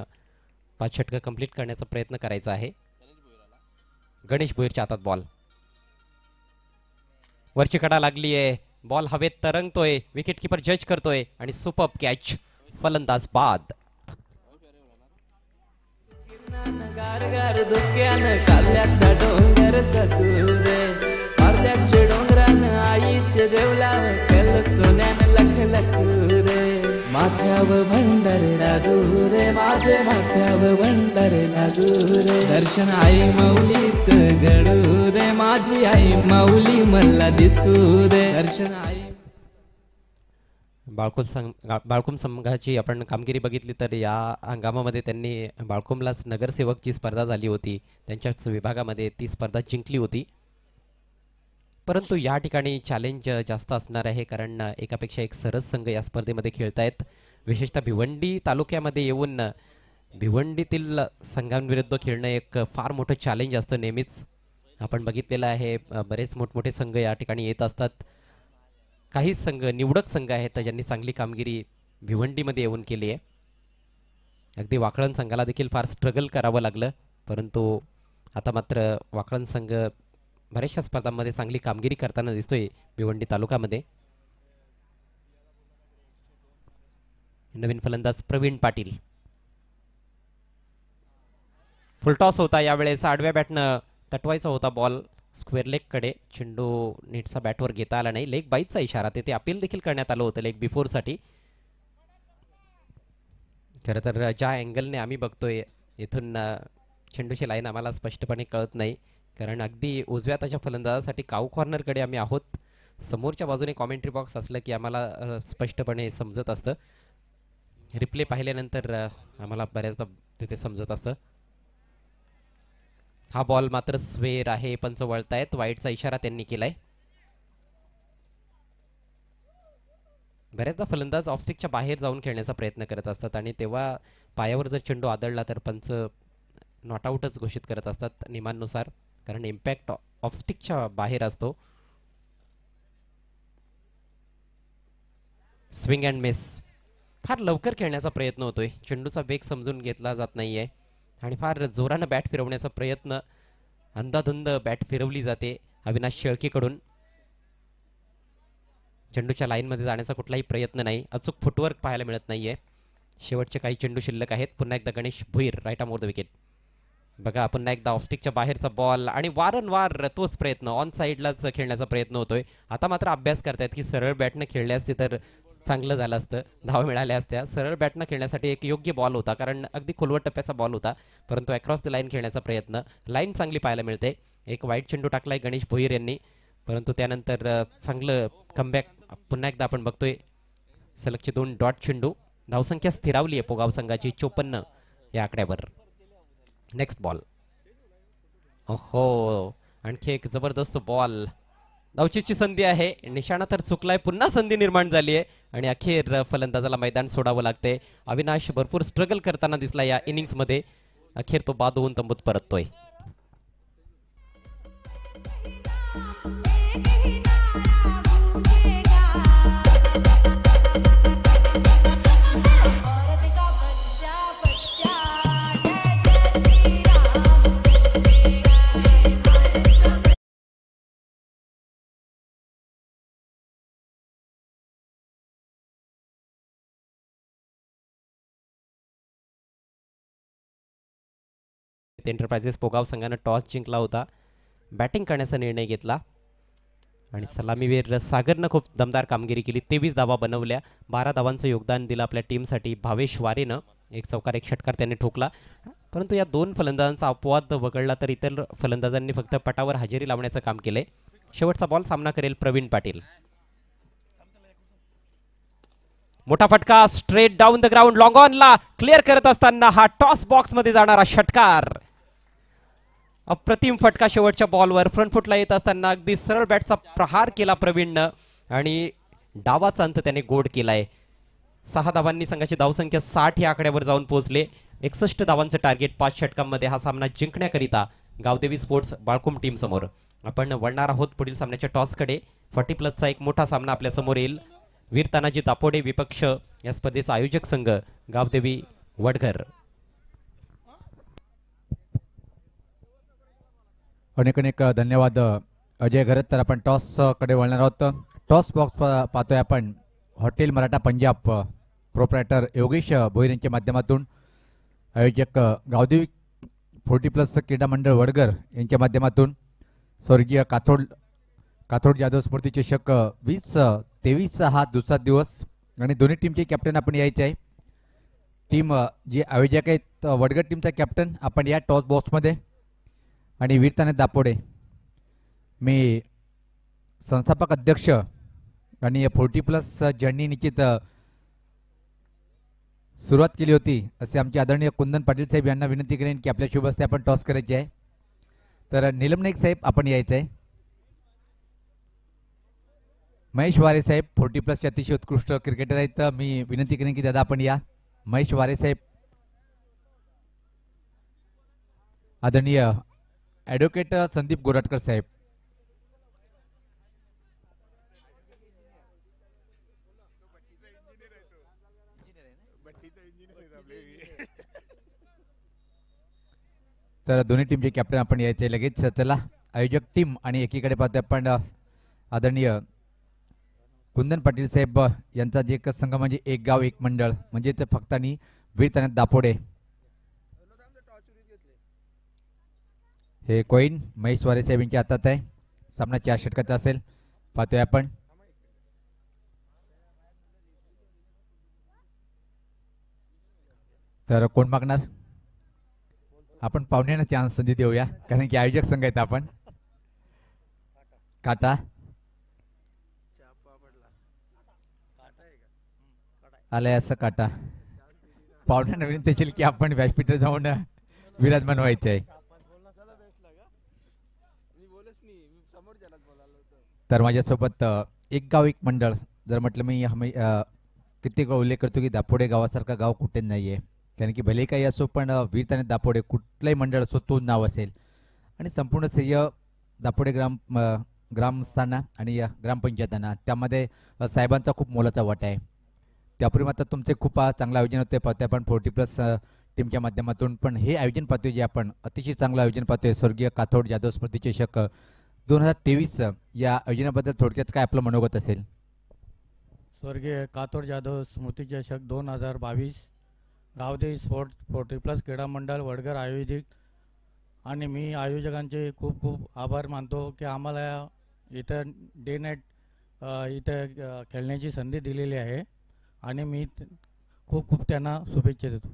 5 षटकं कंप्लीट करण्याचा प्रयत्न करायचा आहे। गणेश भोईरच्या हातात बॉल, वरची कडा लागली आहे, बॉल हवेत तरंगतोय, विकेट कीपर जज करतोय आणि सुपर कॅच, फलंदाज बाद। गार गार धुक्यानं काल्याचा डोंगर सजू रे, पारल्याचे डोंगरान आईचे देवलाव केलं सोन्यानं लख लखू रे, माथ्यावर भंडार लागू रे, माझे माथ्यावर भंडार लागू रे, दर्शन आई माऊलीच घडू रे, माझी आई माऊली मला दिसू रे, दर्शन आई। बाळकुम संघाची आपण कामगिरी बघितली तर या हंगामामध्ये त्यांनी बाळकुमलाच नगरसेवकची स्पर्धा झाली होती, त्यांच्याच विभागामध्ये ती स्पर्धा जिंकली होती। परंतु या ठिकाणी चॅलेंज जास्त असणार आहे, कारण एकापेक्षा एक सरस संघ या स्पर्धेमध्ये खेळतायत। विशेषतः भिवंडी तालुक्यामध्ये येऊन भिवंडीतील संघांविरुद्ध खेळणं एक फार मोठं चॅलेंज असतं नेहमीच। आपण बघितलेलं आहे बरेच मोठमोठे संघ या ठिकाणी येत असतात। काही संघ निवडक संघ आहेत ज्यांनी चांगली कामगिरी भिवंडीमध्ये येऊन केली आहे। अगदी वाकळण संघाला देखील फार स्ट्रगल करावं लागलं, परंतु आता मात्र वाकळण संघ बऱ्याचशा स्पर्धांमध्ये चांगली कामगिरी करताना दिसतोय भिवंडी तालुक्यामध्ये। नवीन फलंदाज प्रवीण पाटील, फुलटॉस होता यावेळेस, आडव्या बॅटनं तटवायचा होता बॉल स्क्वेअर लेग कडे, चेंडू नीटचा बॅटवर घेता आला नाही, लेग बाईटचा इशारा, ते अपील देखील करण्यात आलं होतं लेग बिफोर साठी। खरं तर ज्या अँगलने आम्ही बघतोय इथून चेंडूची लाईन आम्हाला स्पष्टपणे कळत नाही, कारण अगदी उजव्या हाताच्या फलंदाजासाठी काऊ कॉर्नरकडे आम्ही आहोत। समोरच्या बाजूने कॉमेंट्री बॉक्स असलं की आम्हाला स्पष्टपणे समजत असतं, रिप्ले पाहिल्यानंतर आम्हाला बऱ्याचदा तिथे समजत असतं। हा बॉल मात्र स्वेर आहे, पंच वळतायत, वाईटचा इशारा त्यांनी केलाय। बऱ्याचदा फलंदाज ऑफस्टिकच्या बाहेर जाऊन खेळण्याचा प्रयत्न करत असतात आणि तेव्हा पायावर जर चेंडू आदळला तर पंच नॉट आउटच घोषित करत असतात नियमांनुसार, कारण इम्पॅक्ट ऑफस्टिकच्या बाहेर असतो। स्विंग अँड मिस, फार लवकर खेळण्याचा प्रयत्न होतोय, चेंडूचा वेग समजून घेतला जात नाहीये आणि फार जोरानं बॅट फिरवण्याचा प्रयत्न, अंधाधुंद बॅट फिरवली जाते अविनाश शेळकेकडून। चेंडूच्या लाईनमध्ये जाण्याचा कुठलाही प्रयत्न नाही, अचूक फुटवर्क पाहायला मिळत नाहीये। शेवटचे काही चेंडू शिल्लक आहेत। पुन्हा एकदा Ganesh Bhuir right arm over the wicket. बघा पुन्हा एकदा ऑफस्टिकच्या बाहेरचा बॉल आणि वारंवार तोच प्रयत्न, ऑन साईडलाच खेळण्याचा प्रयत्न होतोय। आता मात्र अभ्यास करतायत की सरळ बॅटनं खेळले असते तर चांगलं झालं असतं, धावा मिळाल्या असत्या। सरळ बॅटनं खेळण्यासाठी एक योग्य बॉल होता, कारण अगदी खोलवट टप्प्याचा बॉल होता, परंतु अक्रॉस द लाईन खेळण्याचा प्रयत्न, लाईन चांगली पाहायला मिळते। एक वाईट चेंडू टाकलाय गणेश भोईर यांनी, परंतु त्यानंतर चांगलं कमबॅक पुन्हा एकदा आपण बघतोय। सलगचे 2 डॉट चेंडू, धावसंख्या स्थिरावली आहे पोगाव संघाची 54 या आकड्यावर। नेक्स्ट बॉल, ओहो आणखी एक जबरदस्त बॉल, धावचीची संधी आहे, निशाणा तर चुकलाय, पुन्हा संधी निर्माण झाली आहे आणि अखेर फलंदाजाला मैदान सोडावं लागतंय। अविनाश भरपूर स्ट्रगल करताना दिसला या इनिंग्समध्ये, अखेर तो बाद होऊन तंबूत परततोय. एंटरप्राइजेस पोगाव संघानं टॉस जिंकला होता. बॅटिंग करण्याचा निर्णय घेतला आणि सलामीवीर सागरनं खूप दमदार कामगिरी केली. 23 धावा बनवल्या. 12 धावांचं योगदान दिलं आपल्या टीमसाठी भावेश वारेनं. एक चौकार एक षटकार त्याने ठोकला. परंतु या दोन फलंदाजांचा अपवाद वगळला तर इतर फलंदाजांनी फक्त पटावर हजेरी लावण्याचं काम केलंय. शेवटचा बॉल सामना करेल प्रवीण पाटील. मोठा फटका straight down the ground long ऑनला क्लिअर करत असताना हा टॉस बॉक्स मध्ये जाणारा षटकार. अप्रतिम फटका शेवटच्या बॉलवर फ्रंट फुटला येत असताना अगदी सरळ बॅटचा प्रहार केला प्रवीणनं आणि डावाचा अंत त्याने गोड केलाय. 6 धावांनी संघाची धावसंख्या 60 या आकड्यावर जाऊन पोहोचले. 61 धावांचं टार्गेट 5 षटकांमध्ये हा सामना जिंकण्याकरिता गावदेवी स्पोर्ट्स बाळकुम टीम समोर. आपण वळणार आहोत पुढील सामन्याच्या टॉसकडे. 40+ एक मोठा सामना आपल्या समोर येईल. वीर तानाजी दापोडे विपक्ष या स्पर्धेचा आयोजक संघ गावदेवी वडघर. अनेक अनेक धन्यवाद अजय घरत. तर आपण टॉस कडे वळणार आहोत. टॉस बॉक्स पाहतोय आपण हॉटेल मराठा पंजाब प्रोप्रायटर योगेश भोईर यांच्या माध्यमातून, आयोजक गावदेवी 40+ क्रीडा मंडळ वडगर यांच्या माध्यमातून, स्वर्गीय काथोड जाधव स्मृती चषक 2023 हा दुसरा दिवस आणि दोन्ही टीमचे कॅप्टन आपण यायचे आहे. टीम जे आयोजक आहेत वडगर टीमचा कॅप्टन आपण या टॉस बॉक्समध्ये आणि वीर तानाजी दापोडे मी संस्थापक अध्यक्ष आणि 40+ जर्नी निश्चित सुरुवात केली होती असे आमचे आदरणीय कुंदन पाटील साहेब यांना विनंती करेन की आपल्या शुभ हस्ते आपण टॉस करायचे आहे. तर नीलम नाईक साहेब आपण यायचं आहे. महेश वारे साहेब 40+ अतिशय उत्कृष्ट क्रिकेटर आहेत. मी विनंती करेन की दादा आपण या. महेश वारे साहेब, आदरणीय ॲडव्होकेट संदीप गोराटकर साहेब, तर दोन्ही टीमचे कॅप्टन आपण यायचे लगेच. चला आयोजक टीम आणि एकीकडे पाहतोय आपण आदरणीय कुंदन पाटील साहेब यांचा जे एक संघ म्हणजे एक गाव एक मंडळ म्हणजेच फक्त आणि वीर तानाजी दापोडे. हे कॉईन महेश वारे साहेब यांच्या हातात आहे. सामना 4 षटकाचा असेल. पाहतोय आपण तर कोण मागणार आपण पाहुण्यांना चान्स संधी देऊया कारण की आयोजक संघ आहेत आपण. काटा आलाय असं काटा पाहुण्यांना विनंती असेल की आपण व्यासपीठावर जाऊन विराजमान व्हायचे आहे. तर माझ्यासोबत एक गाव एक मंडळ जर म्हटलं मी कित्येक वेळा उल्लेख करतो की दापोडे गावासारखा गाव कुठे नाही आहे. कारण की भले काही असो पण वीर तानाजी दापोडे कुठलंही मंडळ असो तो नाव असेल आणि संपूर्ण श्रेय दापोडे ग्रामस्थांना आणि ग्रामपंचायतांना त्यामध्ये साहेबांचा खूप मोलाचा वाटा आहे. त्यापूर्वी मात्र तुमचे खूप चांगलं आयोजन होते पाहतोय आपण 40+ टीमच्या माध्यमातून. पण हे आयोजन पाहतोय जे आपण अतिशय चांगलं आयोजन पाहतोय स्वर्गीय काथोड जाधव स्मृती चषक 2023 या आयोजनाबद्दल थोडक्यात काय आपलं मनोगत असेल? स्वर्गीय काथोड जाधव स्मृती चषक 2022 गावदेवी स्पोर्ट्स 40+ क्रीडा मंडळ वडगर आयोजित आणि मी आयोजकांचे खूप खूप आभार मानतो की आम्हाला इथं डे नाईट इथं खेळण्याची संधी दिलेली आहे आणि मी खूप खूप त्यांना शुभेच्छा देतो.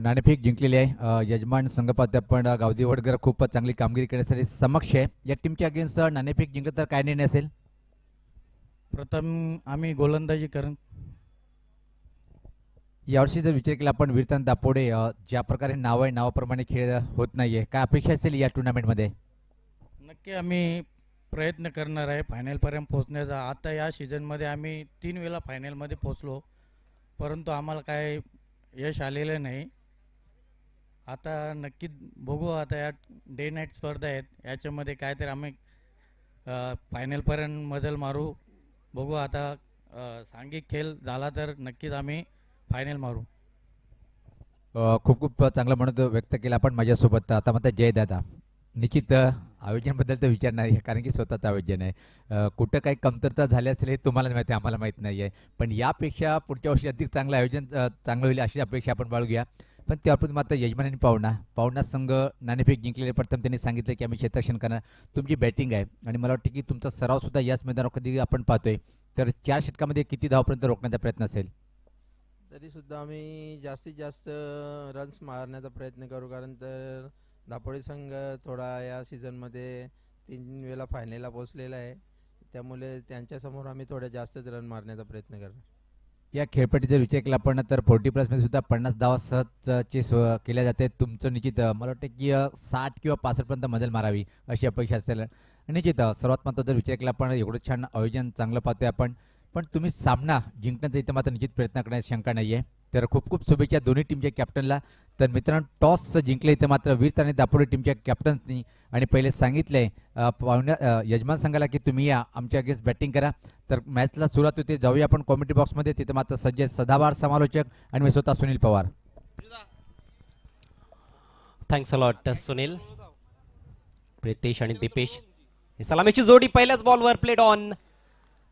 नाणेफेक जिंकलेली आहे. यजमान संघ पाहतोय आपण गावदेवी वडगर खूप चांगली कामगिरी करण्यासाठी समक्ष आहे. या टीमच्या अगेन्स्ट नाणेफेक जिंकलं तर काय निर्णय असेल? प्रथम आम्ही गोलंदाजी करून यावर्षी जर विचार केला आपण वीर तानाजी दापोडे ज्या प्रकारे नाव आहे नावाप्रमाणे खेळ होत नाहीये, काय अपेक्षा असेल या टुर्नामेंटमध्ये? नक्की आम्ही प्रयत्न करणार आहे फायनलपर्यंत पोहोचण्याचा. आता या सीझनमध्ये आम्ही 3 वेळा फायनलमध्ये पोहोचलो परंतु आम्हाला काय यश आलेलं नाही. आता नक्की बघू, आता या डे नाईट स्पर्धा आहेत, याच्यामध्ये काहीतरी आम्ही फायनलपर्यंत मजल मारू. बघू आता, सांघिक खेळ झाला तर नक्कीच आम्ही फायनल मारू. खूप खूप चांगलं म्हणत व्यक्त केलं आपण माझ्यासोबत. आता म्हणतात जय दादा. निश्चित आयोजनाबद्दल तर विचार नाही आहे, कारण की स्वतःचं आयोजन आहे. कुठं काही कमतरता झाली असेल हे तुम्हाला माहिती आहे, आम्हाला माहीत नाही आहे. पण यापेक्षा पुढच्या वर्षी अधिक चांगलं आयोजन चांगलं होईल अशी अपेक्षा आपण बाळगूया. पण त्यापूर्वी मात्र यजमान आणि पाहुणा संघ नाणेफेक जिंकलेले प्रथम त्यांनी सांगितलं की आम्ही क्षेत्ररक्षण करणार. तुमची बॅटिंग आहे आणि मला वाटतं की तुमचा सरावसुद्धा याच मैदानावर कधी आपण पाहतोय. तर 4 षटकामध्ये किती धावपर्यंत रोखण्याचा प्रयत्न असेल? तरी सुद्धा आम्ही जास्तीत जास्त रन्स मारण्याचा प्रयत्न करू, कारण तर दापोडी संघ थोडा या सीझनमध्ये 3 वेळा फायनलला पोहोचलेला आहे. त्यामुळे त्यांच्यासमोर आम्ही थोड्या जास्तच रन मारण्याचा प्रयत्न करणार. या खेळपट्टीचा विचार केला आपण तर 40+ सुद्धा 50 धावा सहजचे केल्या जाते. तुमचं निश्चित मला वाटतं की 60 किंवा 65पर्यंत मजल मारावी अशी अपेक्षा असेल. आणि निश्चित सर्वात महत्त्वाचा जर विचार केला आपण, एवढं छान आयोजन चांगलं पाहतोय आपण, पण तुम्ही सामना जिंकण्याचा इथं मात्र निश्चित प्रयत्न करण्याची शंका नाही आहे. तर खूप खूप शुभेच्छा दोन्ही टीमच्या कॅप्टनला. तर मित्रांनो, टॉस जिंकले इथं मात्र वीर आणि दापोडी टीमच्या कॅप्टन्सनी, आणि पहिले सांगितलंय यजमान संघाला की तुम्ही या आमच्या अगेन्स्ट बॅटिंग करा. तर मॅचला सुरुवात होते. जाऊया आपण कॉमेंट्री बॉक्समध्ये. तिथं मात्र सज्ज सदाभार समालोचक आणि मी स्वतः Sunil Pawar. Thanks a lot Sunil. Pritesh आणि दीपेश, सलामीची जोडी पहिल्याच बॉलवर प्लेड ऑन.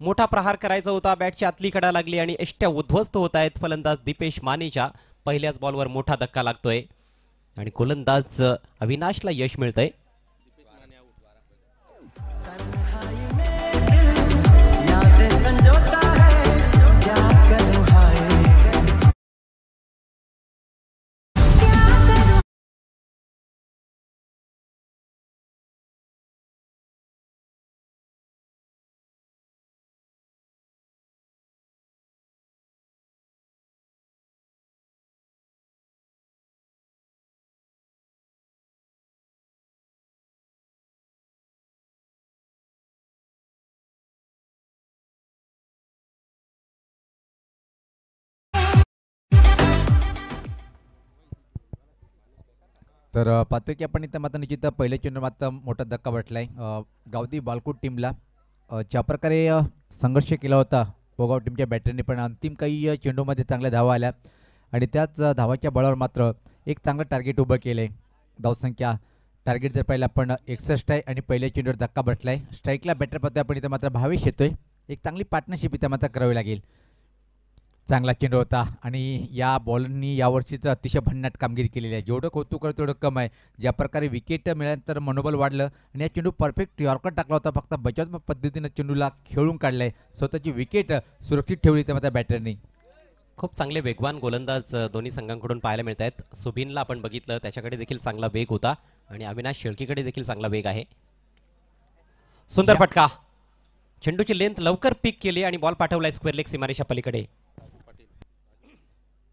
मोठा प्रहार करायचा होता, बॅटची आतली कडा लागली आणि एष्ट्या उद्ध्वस्त होत आहेत. फलंदाज दीपेश मानेच्या पहिल्याच बॉलवर मोठा धक्का लागतोय आणि गोलंदाज अविनाशला यश मिळतंय. तर पाहतोय की आपण इथं मात्र निश्चित पहिल्या चेंडूवर मात्र मोठा धक्का बसलाय गावदी बालकोट टीमला. ज्या प्रकारे संघर्ष केला होता पोगाव टीमच्या बॅटरने, पण अंतिम काही चेंडूमध्ये चांगल्या धावा आल्या आणि त्याच धावाच्या बळावर मात्र एक चांगलं टार्गेट उभं केलं आहे. धावसंख्या टार्गेट जर पाहिलं आपण 61 आहे आणि पहिल्या चेंडूवर धक्का बसलाय. स्ट्राईकला बॅटर पाहतोय आपण इथं मात्र भावेश येतोय. एक चांगली पार्टनरशिप इथं मात्र करावी लागेल. चांगला चेंडू होता आणि या बॉलरनी यावर्षीच अतिशय भन्नाट कामगिरी केलेली आहे. जेवढं कौतुक करतो तेवढं कम आहे. ज्या प्रकारे विकेट मिळाल्यानंतर मनोबल वाढलं आणि या चेंडू परफेक्ट यॉर्कर टाकला होता. फक्त बचावात्मक पद्धतीनं चेंडूला खेळून काढलंय. स्वतःची विकेट सुरक्षित ठेवली त्या मात्र बॅटरनी. खूप चांगले वेगवान गोलंदाज दोन्ही संघांकडून पाहायला मिळत आहेत. सुबिनला आपण बघितलं, त्याच्याकडे देखील चांगला वेग होता आणि अविनाश शेळकीकडे देखील चांगला वेग आहे. सुंदर फटका, चेंडूची लेंथ लवकर पिक केली आणि बॉल पाठवलाय स्क्वेअर लेग सीमारेषा पलीकडे.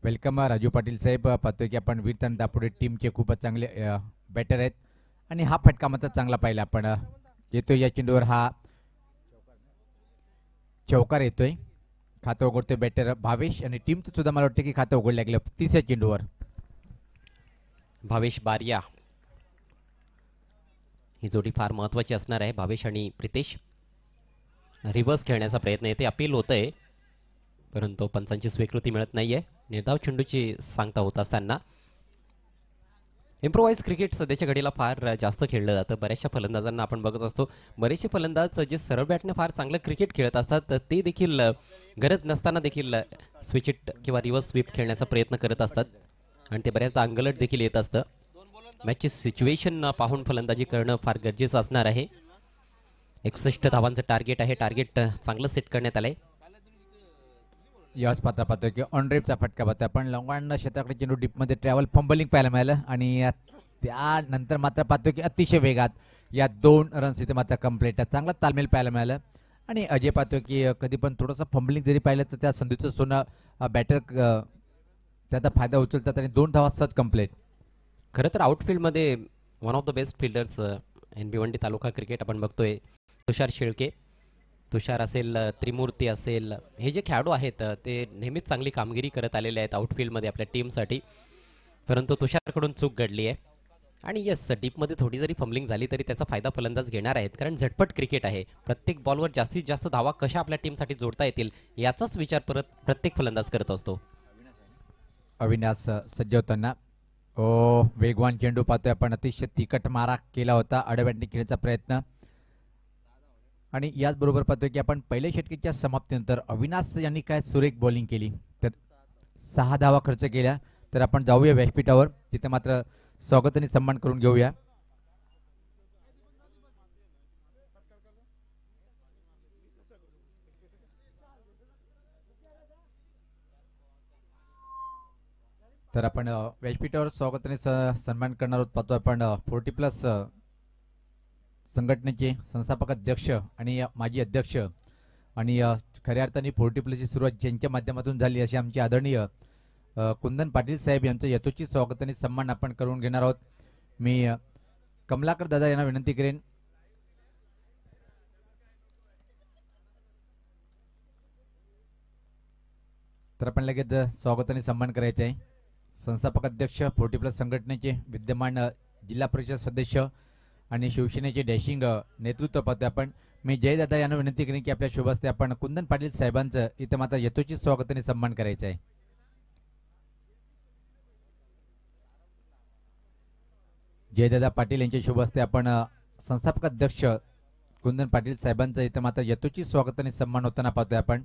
वेलकम राजू पाटील साहेब. पाहतोय की आपण वीर आणि दापोडे टीमचे खूपच चांगले बॅटर आहेत आणि हा फटका मात्र चांगला पाहिला आपण. येतोय या चेंडूवर हा चौकार येतोय. खातं उघडतोय बॅटर भावेश आणि टीमचं सुद्धा मला वाटतं की खातं उघडलं गेलं तिसऱ्या चेंडूवर. भावेश बारिया, ही जोडी फार महत्वाची असणार आहे. भावेश आणि प्रितेश रिव्हर्स खेळण्याचा प्रयत्न येते, अपील होतंय परंतु पंचांची स्वीकृती मिळत नाहीये. निर्धाव चेंडूची सांगता होत असताना इम्प्रोवाइज क्रिकेट सध्याच्या घडीला फार जास्त खेळलं जातं. बऱ्याचशा फलंदाजांना आपण बघत असतो, बरेचसे फलंदाज जे सरळ बॅटने फार चांगलं क्रिकेट खेळत असतात, तर ते देखील गरज नसताना देखील स्विच इट किंवा रिव्हर्स स्वीप खेळण्याचा प्रयत्न करत असतात आणि ते बऱ्याचदा अंगलट देखील येत असतं. मॅचची सिच्युएशन पाहून फलंदाजी करणं फार गरजेचं असणार आहे. 61 धावांचं टार्गेट आहे. टार्गेट चांगलं सेट करण्यात आलंय. याच पात्र पाहतोय की ऑन ड्राईव्हचा फटका पाहतोय आपण. लॉंगांड क्षेत्राकडे चेंडू डीपमध्ये ट्रॅव्हल फंबलिंग पाहायला मिळालं आणि त्यानंतर मात्र पाहतोय की अतिशय वेगात या 2 रन्स इथे मात्र कंप्लीट आहे. चांगला तालमेल पाहायला मिळालं आणि अजय पाहतोय की कधी पण थोडंसं फंबलिंग जरी पाहिलं तर त्या संधीचं सोनं बॅटर त्याचा फायदा उचलतात आणि 2 धावा सहज कंप्लीट. खरं तर आउटफील्डमध्ये one of the best fielders Bhiwandi taluka cricket आपण बघतोय तुषार शेळके. तुषार असेल, त्रिमूर्ती असेल, हे जे खेळाडू आहेत ते नेहमीच चांगली कामगिरी करत आलेले आहेत आउटफील्डमध्ये आपल्या टीमसाठी. परंतु तुषारकडून चूक घडली आहे आणि येस, डीपमध्ये थोडी जरी फंबलिंग झाली तरी त्याचा फायदा फलंदाज घेणार आहेत, कारण झटपट क्रिकेट आहे. प्रत्येक बॉलवर जास्तीत जास्त धावा कशा आपल्या टीमसाठी जोडता येतील याचाच विचार परत प्रत्येक फलंदाज करत असतो. अविनाश सज्ज होताना वेगवान चेंडू पाहतोय आपण, अतिशय तिखट मारा केला होता, आडव्याने खेळण्याचा प्रयत्न. आणि याचबरोबर पाहतोय की आपण पहिल्या षटकीच्या समाप्तीनंतर अविनाश यांनी काय सुरेख बॉलिंग केली, तर 6 धावा खर्च केल्या. तर आपण जाऊया व्यासपीठावर, तिथे मात्र स्वागत आणि सन्मान करून घेऊया. तर आपण व्यासपीठावर स्वागत आणि सन्मान करणार आहोत. पाहतो आपण 40+ संघटनेचे संस्थापक अध्यक्ष आणि माजी अध्यक्ष आणि खऱ्या अर्थाने 40+ सुरुवात ज्यांच्या माध्यमातून झाली असे आमचे आदरणीय कुंदन पाटील साहेब यांचं यथोचित स्वागत आणि सन्मान आपण करून घेणार आहोत. मी कमलाकर दादा यांना विनंती करेन तर आपण लगेच स्वागत आणि सन्मान करायचं आहे. संस्थापक अध्यक्ष 40+ संघटनेचे विद्यमान जिल्हा परिषद सदस्य आणि शिवसेनेचे डॅशिंग नेतृत्व पाहतोय आपण. मी जयदादा यांना विनंती करेन की आपल्या शुभ हस्ते आपण कुंदन पाटील साहेबांचं इथे मात्र यथोचित स्वागत आणि सन्मान करायचं आहे. जयदादा पाटील यांच्या शुभ हस्ते आपण संस्थापक अध्यक्ष कुंदन पाटील साहेबांचं इथे मात्र यथोचित स्वागत आणि सन्मान होताना पाहतोय आपण.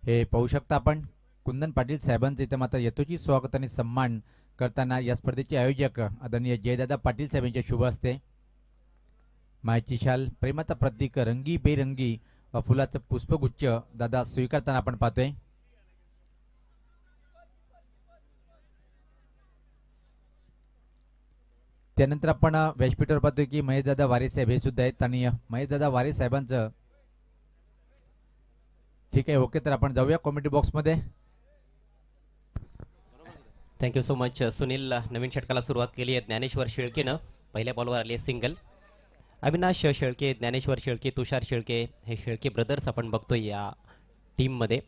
हे पाहू शकता आपण कुंदन पाटील साहेबांचं इथे मात्र यथोचित स्वागत आणि सन्मान करताना या स्पर्धेचे आयोजक आदरणीय जयदादा पाटील साहेब यांच्या शुभ हस्ते मायची शाल, प्रेमाचा प्रतीक, रंगी बेरंगी फुलाचं पुष्पगुच्छ दादा स्वीकारताना आपण पाहतोय. त्यानंतर आपण व्यासपीठावर पाहतोय की महेशदादा वारे साहेब हे सुद्धा आहेत आणि महेशदादा वारे साहेबांचं ठीक आहे, ओके. तर आपण जाऊया कॉमेंट्री बॉक्समध्ये. Thank you so much Sunil. नवीन षटकाला सुरुवात केली आहे ज्ञानेश्वर शेळकेनं. पहिल्या बॉलवर आली आहे सिंगल. अविनाश शेळके, ज्ञानेश्वर शेळके, तुषार शेळके हे शेळके ब्रदर्स आपण बघतोय या टीममध्ये.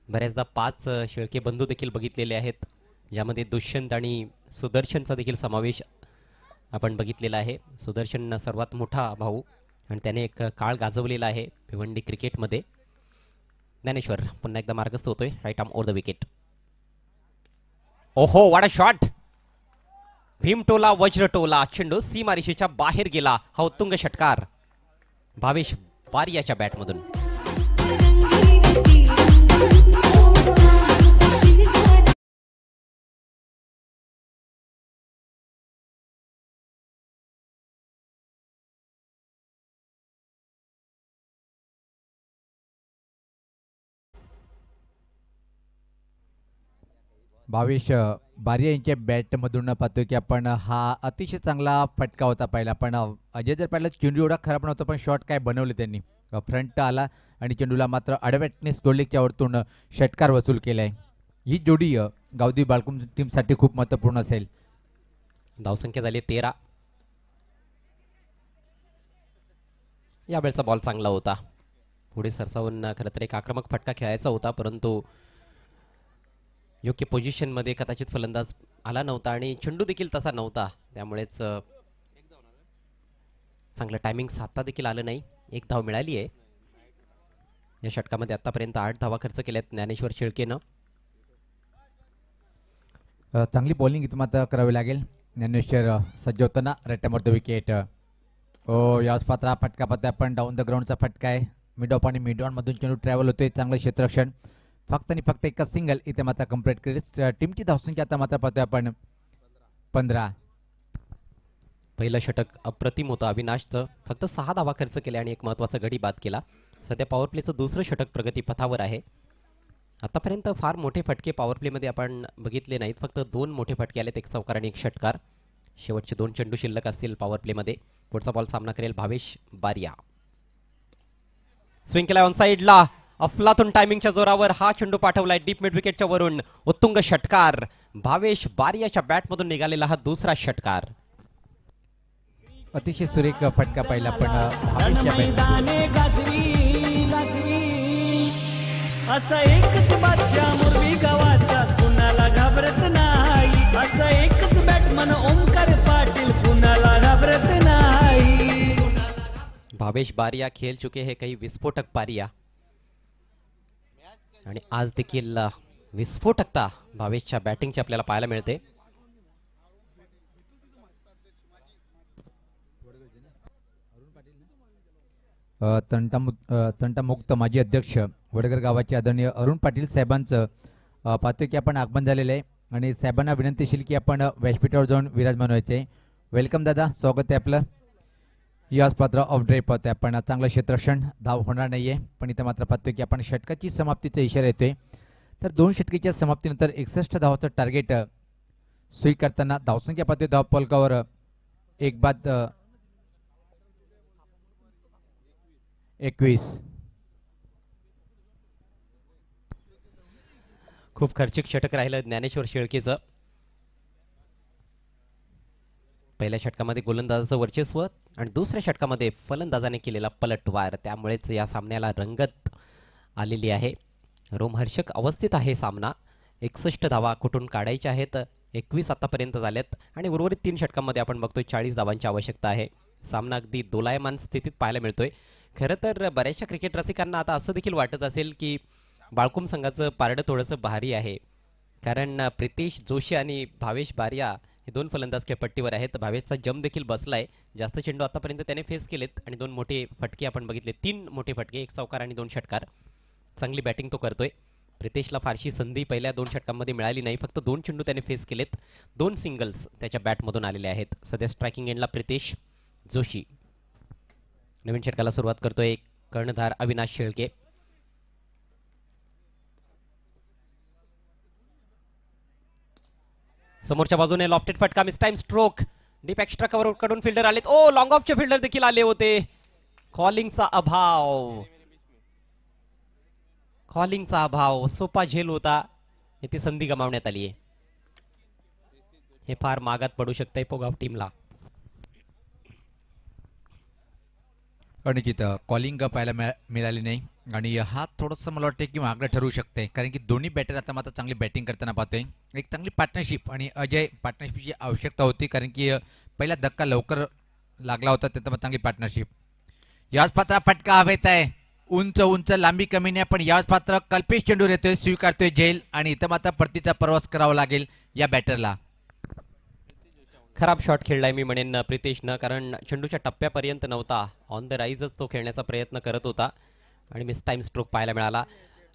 बऱ्याचदा 5 शेळके बंधू देखील बघितलेले आहेत, ज्यामध्ये दुष्यंत आणि सुदर्शनचा देखील समावेश आपण बघितलेला आहे. सुदर्शन सर्वात मोठा भाऊ आणि त्याने एक काळ गाजवलेला आहे भिवंडी क्रिकेटमध्ये. ज्ञानेश्वर पुन्हा एकदा मार्गस्थ होतोय, right arm over the wicket. ओहो, व्हाट अ शॉट! भीमटोला वज्रटोला, चेंडू सीमारेषेच्या बाहेर गेला. हा उत्तुंग षटकार भावेश बारियाच्या बॅटमधून. भावेश बारिया यांच्या बॅटमधून पाहतोय की आपण हा अतिशय चांगला फटका होता पहिला. पण अजय जर पाहिलं चेंडू एवढा खराब नव्हता, पण शॉट काय बनवले त्यांनी. फ्रंट आला आणि चेंडूला मात्र आडव्याटने गोल्डलेगच्या वरतून षटकार वसूल केलाय. ही जोडी गावदी बाळकुम टीमसाठी खूप महत्त्वपूर्ण असेल. धावसंख्या झाली 13. यावेळचा बॉल चांगला होता, पुढे सरसावून खरं तर एक आक्रमक फटका खेळायचा होता, परंतु योग्य पोझिशनमध्ये कदाचित फलंदाज आला नव्हता आणि चेंडू देखील तसा नव्हता, त्यामुळेच चांगलं टायमिंग साधता देखील आलं नाही. 1 धाव मिळाली आहे. या षटकामध्ये आतापर्यंत 8 धावा खर्च केल्यात ज्ञानेश्वर शेळकेनं. चांगली बॉलिंग इथं मात्र करावी लागेल. ज्ञानेश्वर सज्ज होताना right arm over the wicket. याच पात्र हा फटका पाहतोय आपण, डाऊन द ग्राउंडचा फटका आहे. मिड ऑफ आणि मिड ऑन मधून चेंडू ट्रॅव्हल होतोय. चांगलं क्षेत्ररक्षण, फक्त आणि फक्त एका सिंगल इथे मात्र कंप्लीट केली. टीमची धावसंख्या आता मात्र पाहतोय आपण 15. पहिलं षटक अप्रतिम होतं अविनाशचं. फक्त 6 धावा खर्च केल्या आणि एक महत्त्वाचा गडी बाद केला. सध्या पॉवर प्लेचं दुसरं षटक प्रगतीपथावर आहे. आतापर्यंत फार मोठे फटके पॉवर प्लेमध्ये आपण बघितले नाहीत, फक्त 2 मोठे फटके आलेत, 1 चौकार आणि 1 षटकार. शेवटचे 2 चेंडू शिल्लक असतील पॉवर प्लेमध्ये. पुढचा बॉल सामना करेल भावेश बारिया. स्विंग केला ऑन साईडला, अफलातून टायमिंगच्या जोरावर हा चेंडू पाठवलाय डीप मिड विकेटच्या वरून. उत्तुंग षटकार, भावेश बारियाच्या बॅटमधून निघालेला हा दुसरा षटकार. अतिशय सुरेख फटका पाहिला पण भावेशच्या बॅटमधून. असा एकच बादशाह मुरबी गावाचा कुणाला घाबरत नाही असा एकच बॅटमन ओंकार पाटील कुणाला घाबरत नाही भावेश बारिया खेल चुके हैं कई विस्फोटक पारिया आणि आज देखील विस्फोटकता भावेशच्या बॅटिंगची आपल्याला पाहायला मिळते. तंटामुक्त माजी अध्यक्ष वडगर गावाचे आदरणीय अरुण पाटील साहेबांचं पाहतोय की आपण आगमन झालेलं आहे आणि साहेबांना विनंती असेल की आपण व्यासपीठावर जाऊन विराजमान व्हायचे. वेलकम दादा, स्वागत आहे आपलं. याच पात्र ऑफ ड्राईव्ह पाहतोय आपण. चांगलं क्षेत्ररक्षण, धाव होणार नाहीये, पण इथं मात्र पाहतोय की आपण षटकाची समाप्तीचा इशारा येतोय. तर 2 षटकीच्या समाप्तीनंतर 61 धावाचं टार्गेट स्वीकारताना धावसंख्या पाहतोय धावफलकावर 1/21. खूप खर्चिक षटक राहिलं ज्ञानेश्वर शेळकेचं. पहिल्या षटकामध्ये गोलंदाजाचं वर्चस्व आणि दुसऱ्या षटकामध्ये फलंदाजाने केलेला पलटवार, त्यामुळेच या सामन्याला रंगत आलेली आहे. रोमहर्षक अवस्थेत आहे सामना. 61 धावा कुठून काढायच्या आहेत, 21 आतापर्यंत झाल्यात आणि उर्वरित 3 षटकांमध्ये आपण बघतोय 40 धावांची आवश्यकता आहे. सामना अगदी दोलायमान स्थितीत पाहायला मिळतोय. खरं तर बऱ्याचशा क्रिकेट रसिकांना आता असं देखील वाटत असेल की बाळकुम संघाचं पारडं थोडंसं भारी आहे, कारण प्रितेश जोशी आणि भावेश बारिया हे 2 फलंदाज खेळपट्टीवर आहेत. भावेशचा जम देखील बसलाय. जास्त चेंडू आतापर्यंत त्याने फेस केलेत आणि 2 मोठे फटके आपण बघितले, 3 मोठे फटके, 1 चौकार आणि 2 षटकार. चांगली बॅटिंग तो करतोय. प्रितेशला फारशी संधी पहिल्या 2 षटकांमध्ये मिळाली नाही, फक्त 2 चेंडू त्याने फेस केलेत. 2 सिंगल्स त्याच्या बॅटमधून आलेले आहेत. सध्या स्ट्रायकिंग एंडला प्रितेश जोशी. नवीन षटकाला सुरुवात करतोय कर्णधार अविनाश शेळके. समोरच्या बाजूने लॉफ्टेड फटका, miss time stroke, deep extra cover कडून फिल्डर आलेत. ओ, लॉंग ऑफचे फिल्डर देखील आले होते. कॉलिंगचा अभाव, सोपा झेल होता, येथे संधी गमावण्यात आली आहे. हे फार मागात पडू शकतंय पोगाव टीमला. आणि जिथं कॉलिंग पाहायला मिळाली नाही आणि हा थोडंसं मला वाटतं की मागं ठरू शकते, कारण की दोन्ही बॅटर आता मात्र चांगली बॅटिंग करताना पाहतोय. एक चांगली पार्टनरशिप आणि अजय पार्टनरशिपची आवश्यकता होती, कारण की पहिला धक्का लवकर लागला होता, त्यात चांगली पार्टनरशिप. याच पात्र फटका हवेत आहे, उंच लांबी कमी नाही, पण याच पात्र कल्पेश चेंडूर येतोय, स्वीकारतोय झेल आणि इथं मात्र परतीचा प्रवास करावा लागेल या बॅटरला. खराब शॉट खेळलाय मी म्हणेन प्रितेशनं, कारण चेंडूच्या टप्प्यापर्यंत नव्हता. ऑन द राईजच तो खेळण्याचा प्रयत्न करत होता आणि मिस टाइम स्ट्रोक पाहायला मिळाला.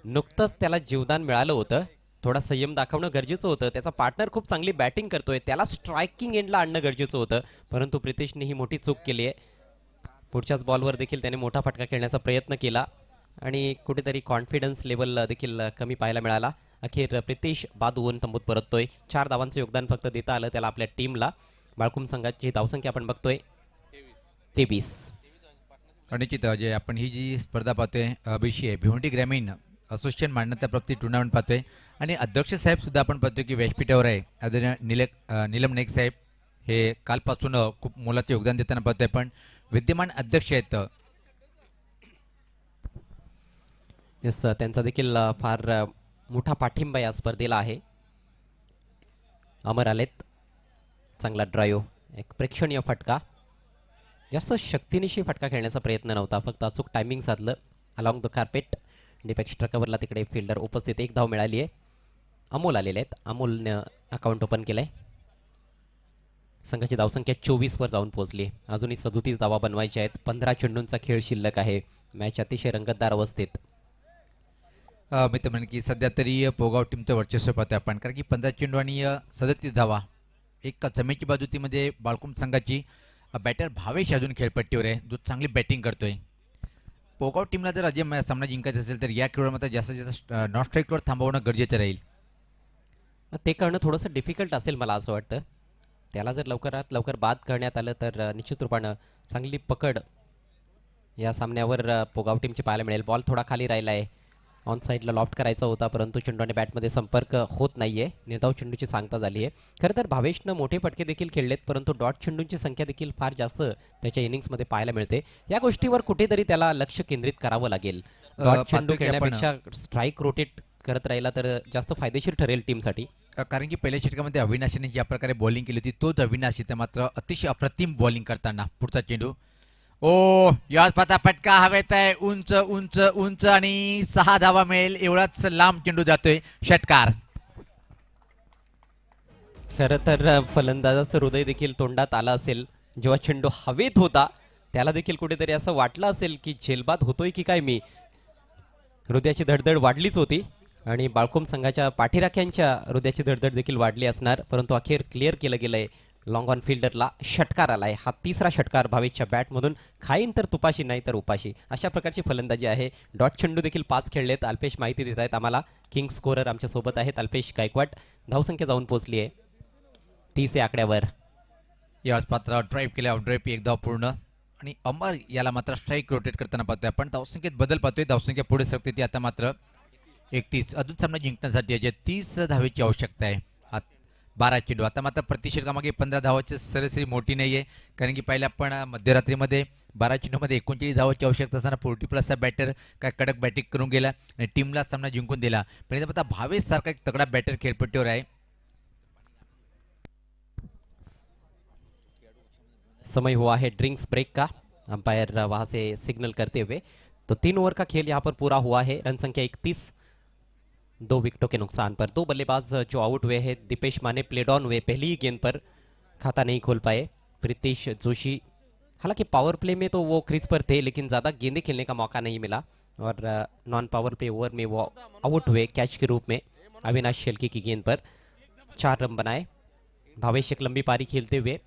नुकतंच त्याला जीवदान मिळालं होतं, थोडा संयम दाखवणं गरजेचं होतं. त्याचा पार्टनर खूप चांगली बॅटिंग करतोय, त्याला स्ट्रायकिंग एंडला आणणं गरजेचं होतं, परंतु प्रितेशने ही मोठी चूक केली आहे. पुढच्याच बॉलवर देखील त्याने मोठा फटका खेळण्याचा प्रयत्न केला आणि कुठेतरी कॉन्फिडन्स लेवल देखील कमी पाहायला मिळाला. अखेर प्रितेश बाद होऊन तंबूत परततोय. 4 धावांचं योगदान फक्त देता आलं त्याला आपल्या टीमला. बाळकुम संघाची धावसंख्या आपण बघतोय 23. आणि जे आपण ही जी स्पर्धा पाहतोय BCA भिवंडी ग्रामीण असोसिएशन मान्यता प्राप्त टुर्नामेंट पाहतोय आणि अध्यक्ष साहेब सुद्धा आपण पाहतोय की व्यासपीठावर आहे. आदरणीय नीलम नाईक साहेब हे कालपासून खूप मोलाचे योगदान देताना पाहतोय, पण विद्यमान अध्यक्ष आहेत. यस, त्यांचा देखील फार मोठा पाठिंबा या स्पर्धेला आहे. अमर आलेत, चांगला ड्राईव्ह, एक प्रेक्षणीय फटका. जास्त शक्तीनिशी फटका खेळण्याचा प्रयत्न नव्हता, फक्त अचूक टायमिंग साधलं. Along the carpet, deep extra कव्हरला तिकडे फिल्डर उपस्थित. 1 धाव मिळाली आहे. अमोल आलेले आहेत, अमोलने अकाउंट ओपन केलंय. संघाची धावसंख्या 24 वर जाऊन पोहोचली. अजूनही 37 धावा बनवायच्या आहेत. 15 चेंडूंचा खेळ शिल्लक आहे. मॅच अतिशय रंगतदार अवस्थेत. मी तर म्हणेन की सध्या तरी पोगाव टीमचं वर्चस्व पाहतोय आपण, कारण की 15 चेंडू आणि 37 धावा. एक जमेची बाजू तीमध्ये बाळकुम संघाची बॅटर भावेश अजून खेळपट्टीवर आहे, जो चांगली बॅटिंग करतोय. पोगाव टीमला जर अजय सामना जिंकायचा असेल तर या खेळावर मात्र जास्तीत जास्त नॉन स्ट्राईकवर थांबवणं गरजेचं राहील. ते करणं थोडंसं डिफिकल्ट असेल मला असं वाटतं. त्याला जर लवकरात लवकर बाद करण्यात आलं तर निश्चित रूपानं चांगली पकड या सामन्यावर पोगाव टीमची पाहायला मिळेल. बॉल थोडा खाली राहिला आहे, ऑन साईडला लॉफ्ट करायचा होता, परंतु चेंडू आणि बॅटमध्ये संपर्क होत नाहीये. निर्धाव चेंडूची सांगता झाली आहे. खरं तर भावेशनं मोठे फटके देखील खेळलेत, परंतु डॉट चेंडूंची संख्या देखील फार जास्त त्याच्या इनिंग्समध्ये पाहायला मिळते. या गोष्टीवर कुठेतरी त्याला लक्ष केंद्रित करावं लागेल डॉट चेंडू पाहतोय की आपण खेळण्यापेक्षा स्ट्राईक रोटेट करत राहिला तर जास्त फायदेशीर ठरेल टीमसाठी. कारण की पहिल्या षटकामध्ये अविनाशीने ज्या प्रकारे बॉलिंग केली होती तोच अविनाश इथे मात्र अतिशय अप्रतिम बॉलिंग करताना. पुढचा चेंडू ओ याच पाता फटका हवेत आहे, उंच उंच उंच आणि 6 धावा मिळेल एवढाच लांब चेंडू जातोय. षटकार. खरं तर फलंदाजाचं हृदय देखील तोंडात आलं असेल जेव्हा चेंडू हवेत होता. त्याला देखील कुठेतरी असं वाटलं असेल की झेलबाद होतोय की काय मी. हृदयाची धडधड वाढलीच होती आणि बाळकुम संघाच्या पाठीराख्यांच्या हृदयाची धडधड देखील वाढली असणार. परंतु अखेर क्लिअर केलं गेलंय लॉंग ऑन फिल्डरला. षटकार आलाय. हा तिसरा षटकार भावेशच्या बॅटमधून. खाईन तर तुपाशी नाही तर उपाशी अशा प्रकारची फलंदाजी आहे. डॉट चेंडू देखील 5 खेळलेत. अल्पेश माहिती देत आहेत आम्हाला. किंग स्कोरर आमच्या सोबत आहेत अल्पेश गायकवाड. धावसंख्या जाऊन पोहोचली आहे 30 या आकड्यावर. याच पात्र ड्राईव्ह केल्या ड्राईव्ह एक धाव पूर्ण आणि अमर याला मात्र स्ट्राईक रोटेट करताना पाहतोय आपण. धावसंख्येत बदल पाहतोय. धावसंख्या पुढे सरकते ती आता मात्र 31. अजून सामना जिंकण्यासाठी याच्या 30 धावेची आवश्यकता आहे. 12 चेंडू. आता मात्र प्रति षटकामागे 15 धावाची सरासरी मोठी नाही आहे. कारण की पहिल्या आपण मध्यरात्रीमध्ये 12 चेंडूमध्ये 39 धावाची आवश्यकता असताना 40 प्लसचा बॅटर काय कडक बॅटिंग करून गेला आणि टीमला सामना जिंकून दिला. पण इथं आता भावेश सारखा एक तगडा बॅटर खेळपट्टीवर आहे. समय हुआ है ड्रिंक्स ब्रेक का. अंपायर वहां से सिग्नल करते हुए. तो 3 ओवर का खेल यहाँ पर पूरा हुआ है. रन संख्या 31, 2 विकेटों के नुकसान पर. 2 बल्लेबाज जो आउट हुए हैं. दीपेश माने प्लेड ऑन हुए पहली ही गेंद पर, खाता नहीं खोल पाए. प्रीतिश जोशी हालांकि पावर प्ले में तो वो क्रीज पर थे लेकिन ज़्यादा गेंदें खेलने का मौका नहीं मिला और नॉन पावर प्ले ओवर में वो आउट हुए कैच के रूप में. अविनाश शेल्के की गेंद पर 4 रन बनाए. भावेश एक लंबी पारी खेलते हुए.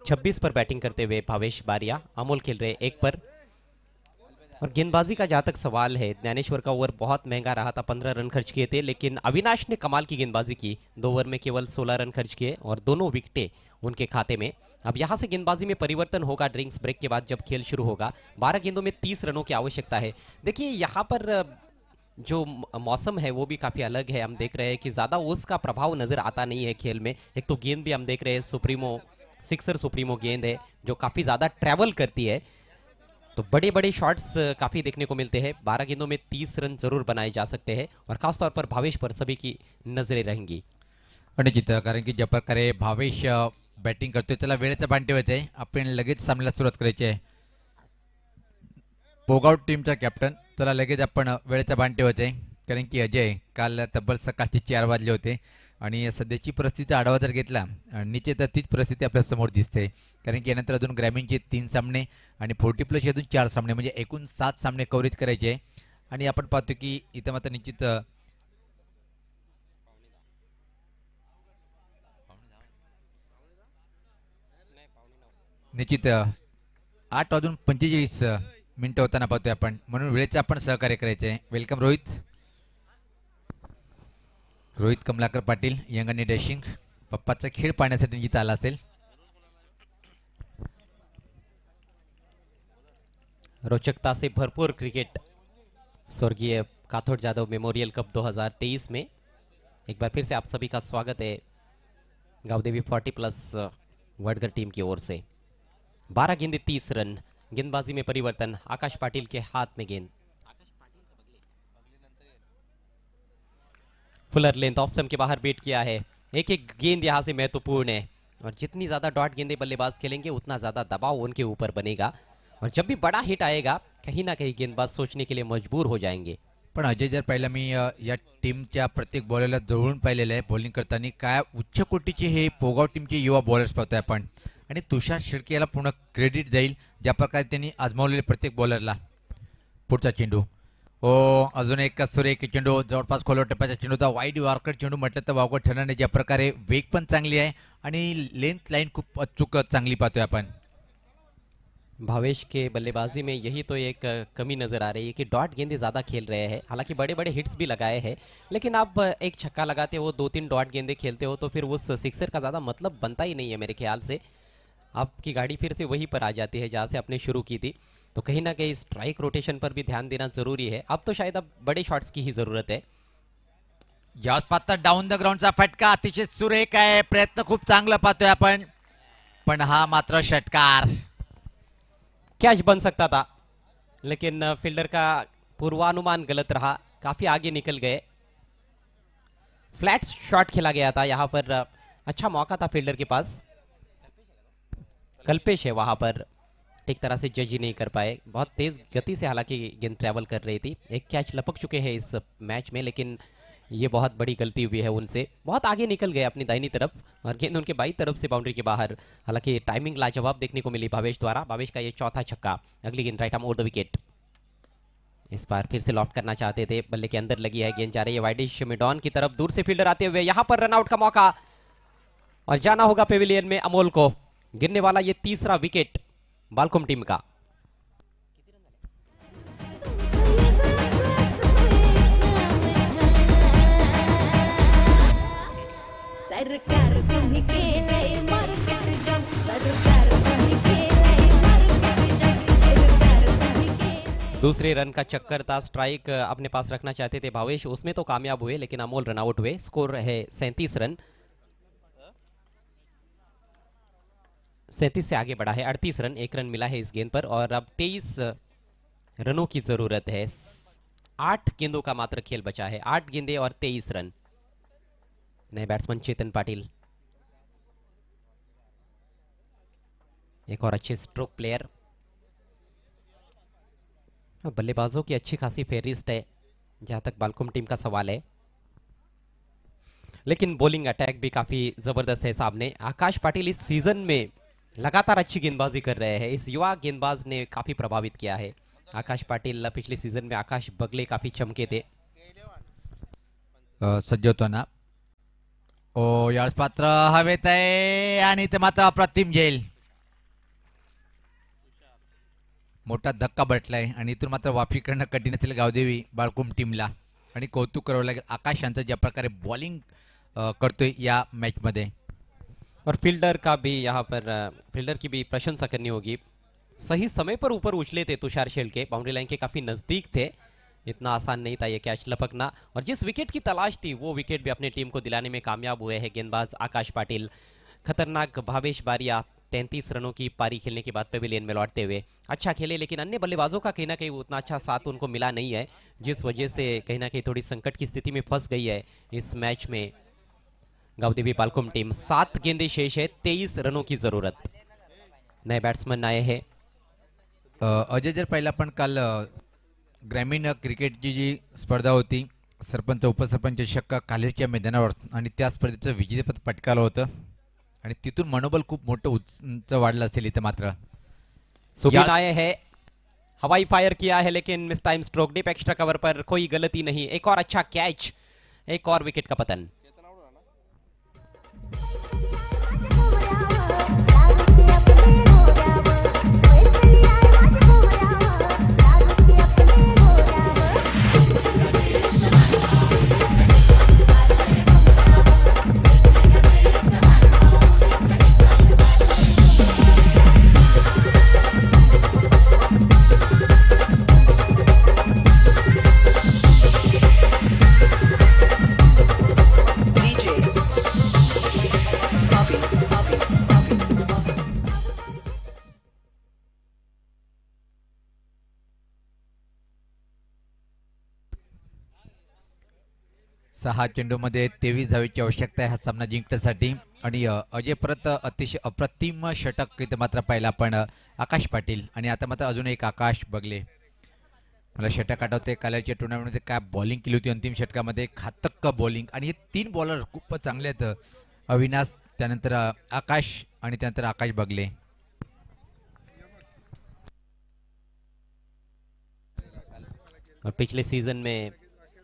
26 पर बैटिंग करते हुए भावेश बारिया. अमोल खेल रहे 1 पर. और गेंदबाजी का जहां तक सवाल है, ज्ञानेश्वर का ओवर बहुत महंगा रहा था. 15 रन खर्च किए थे लेकिन अविनाश ने कमाल की गेंदबाजी की. 2 ओवर में केवल 16 रन खर्च किए और दोनों विकेटें उनके खाते में. अब यहां से गेंदबाजी में परिवर्तन होगा ड्रिंक्स ब्रेक के बाद जब खेल शुरू होगा. 12 गेंदों में 30 रनों की आवश्यकता है. देखिए यहाँ पर जो मौसम है वो भी काफ़ी अलग है. हम देख रहे हैं कि ज़्यादा ओस का प्रभाव नज़र आता नहीं है खेल में. एक तो गेंद भी हम देख रहे हैं सुप्रीमो सिक्सर सुप्रीमो गेंद है जो काफ़ी ज़्यादा ट्रैवल करती है. तो बड़े बड़े शॉट्स काफ़ी देखने को मिलते हैं. 12 गेंदों में 30 रन जरूर बनाए जा सकते हैं और खासतौर पर भावेश पर सभी की नजरें रहेंगी. निश्चित. कारण की ज्या प्रकारे भावेश बॅटिंग करतोय त्याला वेळेचा भान ठेवायचं आहे. आपण लगेच सामन्याला सुरुवात करायची आहे. पोगआउट टीमचा कॅप्टन चला लगेच आपण वेळेचा भान ठेवायचं आहे. कारण की अजय काल तब्बल सकाळचे 4 वाजले होते आणि सध्याची परिस्थितीचा आढावा जर घेतला निश्चित तीच परिस्थिती आपल्या समोर दिसते. कारण की यानंतर अजून ग्रामीणचे 3 सामने आणि 40 प्लस अजून 4 सामने म्हणजे एकूण 7 सामने कव्हरेज करायचे. आणि आपण पाहतो की इथं मात्र निश्चित 8:45 मिनिटं होताना पाहतोय आपण. म्हणून वेळेचं आपण सहकार्य करायचे. वेलकम रोहित. रोहित कमलाकर पाटील यंग आणि डॅशिंग. पप्पाचा खेळ पाहण्यासाठी जिथं आला असेल. रोचकता से भरपूर क्रिकेट स्वर्गीय काथोड़ जाधव मेमोरियल कप 2023 में एक बार फिर से आप सभी का स्वागत है गावदेवी 40 प्लस वडगर टीम की ओर से. 12 गेंदे 30 रन. गेंदबाजी में परिवर्तन. आकाश पाटिल के हाथ में गेंद. फुलर लेंथ ऑफ स्टंप के बाहर बीट किया है. एक एक गेंद यहां से महत्वपूर्ण है और जितनी ज्यादा डॉट गेंदे बल्लेबाज खेलेंगे उतना ज्यादा दबाव उनके ऊपर बनेगा और जब भी बड़ा हिट आएगा कहीं ना कहीं गेंदबाज सोचने के लिए मजबूर हो जाएंगे. पण अजय जर पाहिलं मी या टीमच्या प्रत्येक बॉलरला जवळून पाहिलेलं आहे बॉलिंग करताना. काय उच्च कोटीचे हे पोगाव टीमचे युवा बॉलर्स पाहतोय आपण. आणि तुषार शेळके याला पूर्ण क्रेडिट जाईल ज्या प्रकारे त्यांनी आजमावलेले प्रत्येक बॉलरला. पुढचा चेंडू ओ अजून एक सुरेख चेंडू जवळपास खोलवर टप्प्याचा चेंडूचा वाईड यॉर्कर चेंडू म्हटलं तर वावगं ठरणार नाही. ज्या प्रकारे वेग पण चांगली आहे आणि लेंथ लाईन खूप अचूक चांगली पाहतोय आपण. भावेश के बल्लेबाजी में यही तो एक कमी नज़र आ रही है कि डॉट गेंदे ज़्यादा खेल रहे हैं. हालांकि बड़े बड़े हिट्स भी लगाए हैं लेकिन आप एक छक्का लगाते हो 2-3 डॉट गेंदे खेलते हो तो फिर उस सिक्सर का ज़्यादा मतलब बनता ही नहीं है मेरे ख्याल से. आपकी गाड़ी फिर से वहीं पर आ जाती है जहाँ से आपने शुरू की थी. तो कहीं ना कहीं स्ट्राइक रोटेशन पर भी ध्यान देना ज़रूरी है. अब तो शायद अब बड़े शॉट्स की ही ज़रूरत है. याच पात्र डाऊन द ग्राउंडचा फटका अतिशय सुरेख आहे. प्रयत्न खूप चांगला पाहतोय आपण. पण हा मात्र षटकार. कैच बन सकता था, लेकिन फील्डर का पूर्वानुमान गलत रहा, काफी आगे निकल गए. फ्लैट शॉट खेला गया था यहाँ पर. अच्छा मौका था फील्डर के पास. कल्पेश है वहां पर, ठीक तरह से जज ही नहीं कर पाए. बहुत तेज गति से हालांकि गेंद ट्रैवल कर रही थी. एक कैच लपक चुके हैं इस मैच में, लेकिन ये बहुत बड़ी गलती हुई है उनसे. बहुत आगे निकल गए अपनी दाहिनी तरफ और गेंद उनके बाई तरफ से बाउंड्री के बाहर. हालांकि टाइमिंग लाजवाब देखने को मिली भावेश द्वारा. भावेश का ये चौथा छक्का. अगली गेंद right arm over the wicket. इस बार फिर से लॉफ्ट करना चाहते थे, बल्ले के अंदर लगी है. गेंद जा रही है वाइडिश मिडॉन की तरफ. दूर से फील्डर आते हुए यहाँ पर रनआउट का मौका और जाना होगा पेविलियन में अमोल को. गिरने वाला ये तीसरा विकेट बालकुम टीम का. सरकार तुम्ही केलंय मार्केट जाम, सरकार तुम्ही केलंय मार्केट जाम, सरकार तुम्ही केलंय. दूसरे रन का चक्कर था. स्ट्राइक अपने पास रखना चाहते थे भावेश, उसमें तो कामयाब हुए, लेकिन अमोल रन आउट हुए. स्कोर है 37 रन. 37 से आगे बढ़ा है. 38 रन, 1 रन मिला है इस गेंद पर और अब 23 रनों की जरूरत है. 8 गेंदों का मात्र खेल बचा है. 8 गेंदें और 23 रन. नए बैट्समैन चेतन पाटिल, एक और अच्छे स्ट्रोक प्लेयर. बल्लेबाजों की अच्छी खासी फेहरिस्त है जहां तक बालकुम टीम का सवाल है, लेकिन बॉलिंग अटैक भी काफी जबरदस्त है सामने. आकाश पाटिल इस सीजन में लगातार अच्छी गेंदबाजी कर रहे हैं. इस युवा गेंदबाज ने काफी प्रभावित किया है. आकाश पाटिल पिछले सीजन में आकाश बगले काफी चमके थे. सज्ज होतो ना. ओ यावेळेस पात्र हवेत आहे आणि ते मात्र अप्रतिम झेल. मोठा धक्का बसलाय आणि इथून मात्र वाफी करणं कठीण असेल गावदेवी बाळकुम टीमला. आणि कौतुक करावं लागेल आकाश यांचं ज्या प्रकारे बॉलिंग करतोय या मॅच मध्ये. और फील्डर का भी यहाँ पर फील्डर की भी प्रशंसा करनी होगी. सही समय पर ऊपर उछले थे तुषार शेलके, बाउंड्री लाइन के काफी नजदीक थे. इतना आसान नहीं था ये कैच लपकना, और जिस विकेट की तलाश थी वो विकेट भी अपने टीम को दिलाने में कामयाब हुए हैं गेंदबाज आकाश पाटिल. खतरनाक भावेश बारिया 33 रनों की पारी खेलने के बाद पेविलियन में लौटते हुए अच्छा खेले, लेकिन अन्य बल्लेबाजों का कहीं ना कहीं उतना अच्छा साथ उनको मिला नहीं है, जिस वजह से कहीं ना कहीं थोड़ी संकट की स्थिति में फंस गई है इस मैच में गावदेवी बालकुम टीम. 7 गेंदें शेष है, 23 रनों की जरूरत. नए बैट्समैन आए हैं. अजय जर पाहिलं आपण काल ग्रामीण क्रिकेटची जी स्पर्धा होती, सरपंच उपसरपंच चषक कालेरच्या मैदानावर, आणि त्या स्पर्धेचं विजेतेपद पटकावलं होतं आणि तिथून मनोबल खूप मोठं उंच वाढलं असेल इथं. मात्र सुबिन आए हैं, हवाई फायर किया है लेकिन mistimed stroke. Deep extra cover पर कोई गलती नहीं. एक और अच्छा कैच, एक और विकेट का पतन. सहा चेंडूमध्ये 23 धावेची आवश्यकता आहे हा सामना जिंकण्यासाठी. आणि अजय परत अतिशय अप्रतिम षटक इथे मात्र पाहिलं आपण आकाश पाटील, आणि आता मात्र अजून एक आकाश बगले. मला षटक आठवते कालच्या टुर्नामेंटमध्ये काय बॉलिंग केली होती अंतिम षटकामध्ये, घातक बॉलिंग. आणि हे 3 बॉलर खूपच चांगले आहेत, अविनाश, त्यानंतर आकाश आणि त्यानंतर आकाश बगले. और पिछले सीजन में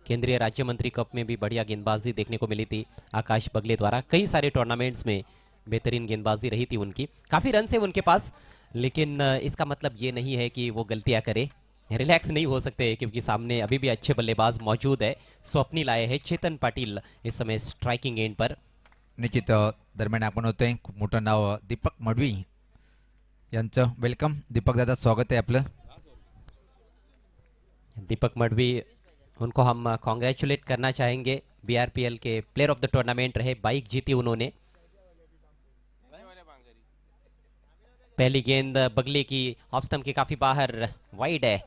केंद्रीय राज्य मंत्री कप में भी बढ़िया गेंदबाजी देखने को मिली थी आकाश बगले द्वारा. कई सारे टूर्नामेंट्स में बेहतरीन गेंदबाजी रही थी उनकी. काफ़ी रन है उनके पास, लेकिन इसका मतलब ये नहीं है कि वो गलतियां करे. रिलैक्स नहीं हो सकते क्योंकि सामने अभी भी अच्छे बल्लेबाज मौजूद है. स्वप्निल आए हैं, चेतन पाटिल इस समय स्ट्राइकिंग एंड पर. निश्चित दरम्यान आपण होतोय खूप मोठं नाव दीपक मडवी यांचं. वेलकम दीपक दादा, स्वागत आहे आपलं. दीपक मडवी, उनको हम कॉन्ग्रेचुलेट करना चाहेंगे. बीआरपीएल के प्लेयर ऑफ द टूर्नामेंट रहे, बाइक जीती उन्होंने. पहली गेंद बगले की ऑफ स्टंप के काफी बाहर, वाइड है।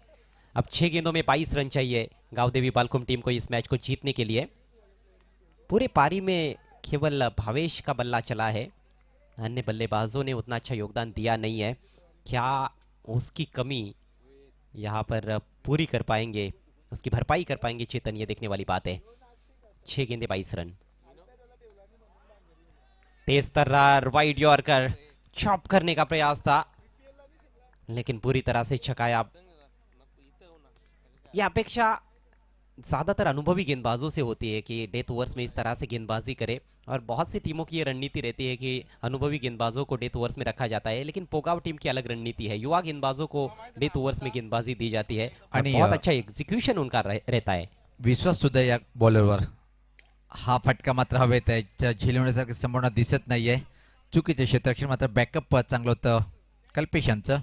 अब 6 गेंदों में 22 रन चाहिए गांवदेवी बालकुम टीम को इस मैच को जीतने के लिए। पूरे पारी में केवल भावेश का बल्ला चला है, अन्य बल्लेबाजों ने उतना अच्छा योगदान दिया नहीं है। क्या उसकी कमी यहाँ पर पूरी कर पाएंगे, उसकी भरपाई कर पाएंगे चेतन, ये देखने वाली बात है। 6 गेंदे 22 रन। तेज तर्रार वाइड यॉर्कर, चॉप करने का प्रयास था लेकिन पूरी तरह से छकाया। यह अपेक्षा ज्यादातर अनुभवी गेंदबाजों से होती है कि डेथ ओवर्स में इस तरह से गेंदबाजी करे, और बहुत सी टीमों की ये रणनीति रहती है कि अनुभवी गेंदबाजों को डेथ ओवर्स में रखा जाता है, लेकिन पोगाव टीम की अलग रणनीति है। युवा गेंदबाजों को डेथ ओवर्स में गेंदबाजी दी जाती है और आणि, बहुत अच्छा एग्जीक्यूशन उनका रहता है। विश्वास सुद्धा या बॉलरवर, हा फटका मात्र हवेत आहे, झेलवण्यासारखी संभावना दिसत नाहीये। चुकीचे क्षेत्ररक्षण मात्र बॅकअप चांगलं होतं कल्पेश यांचं।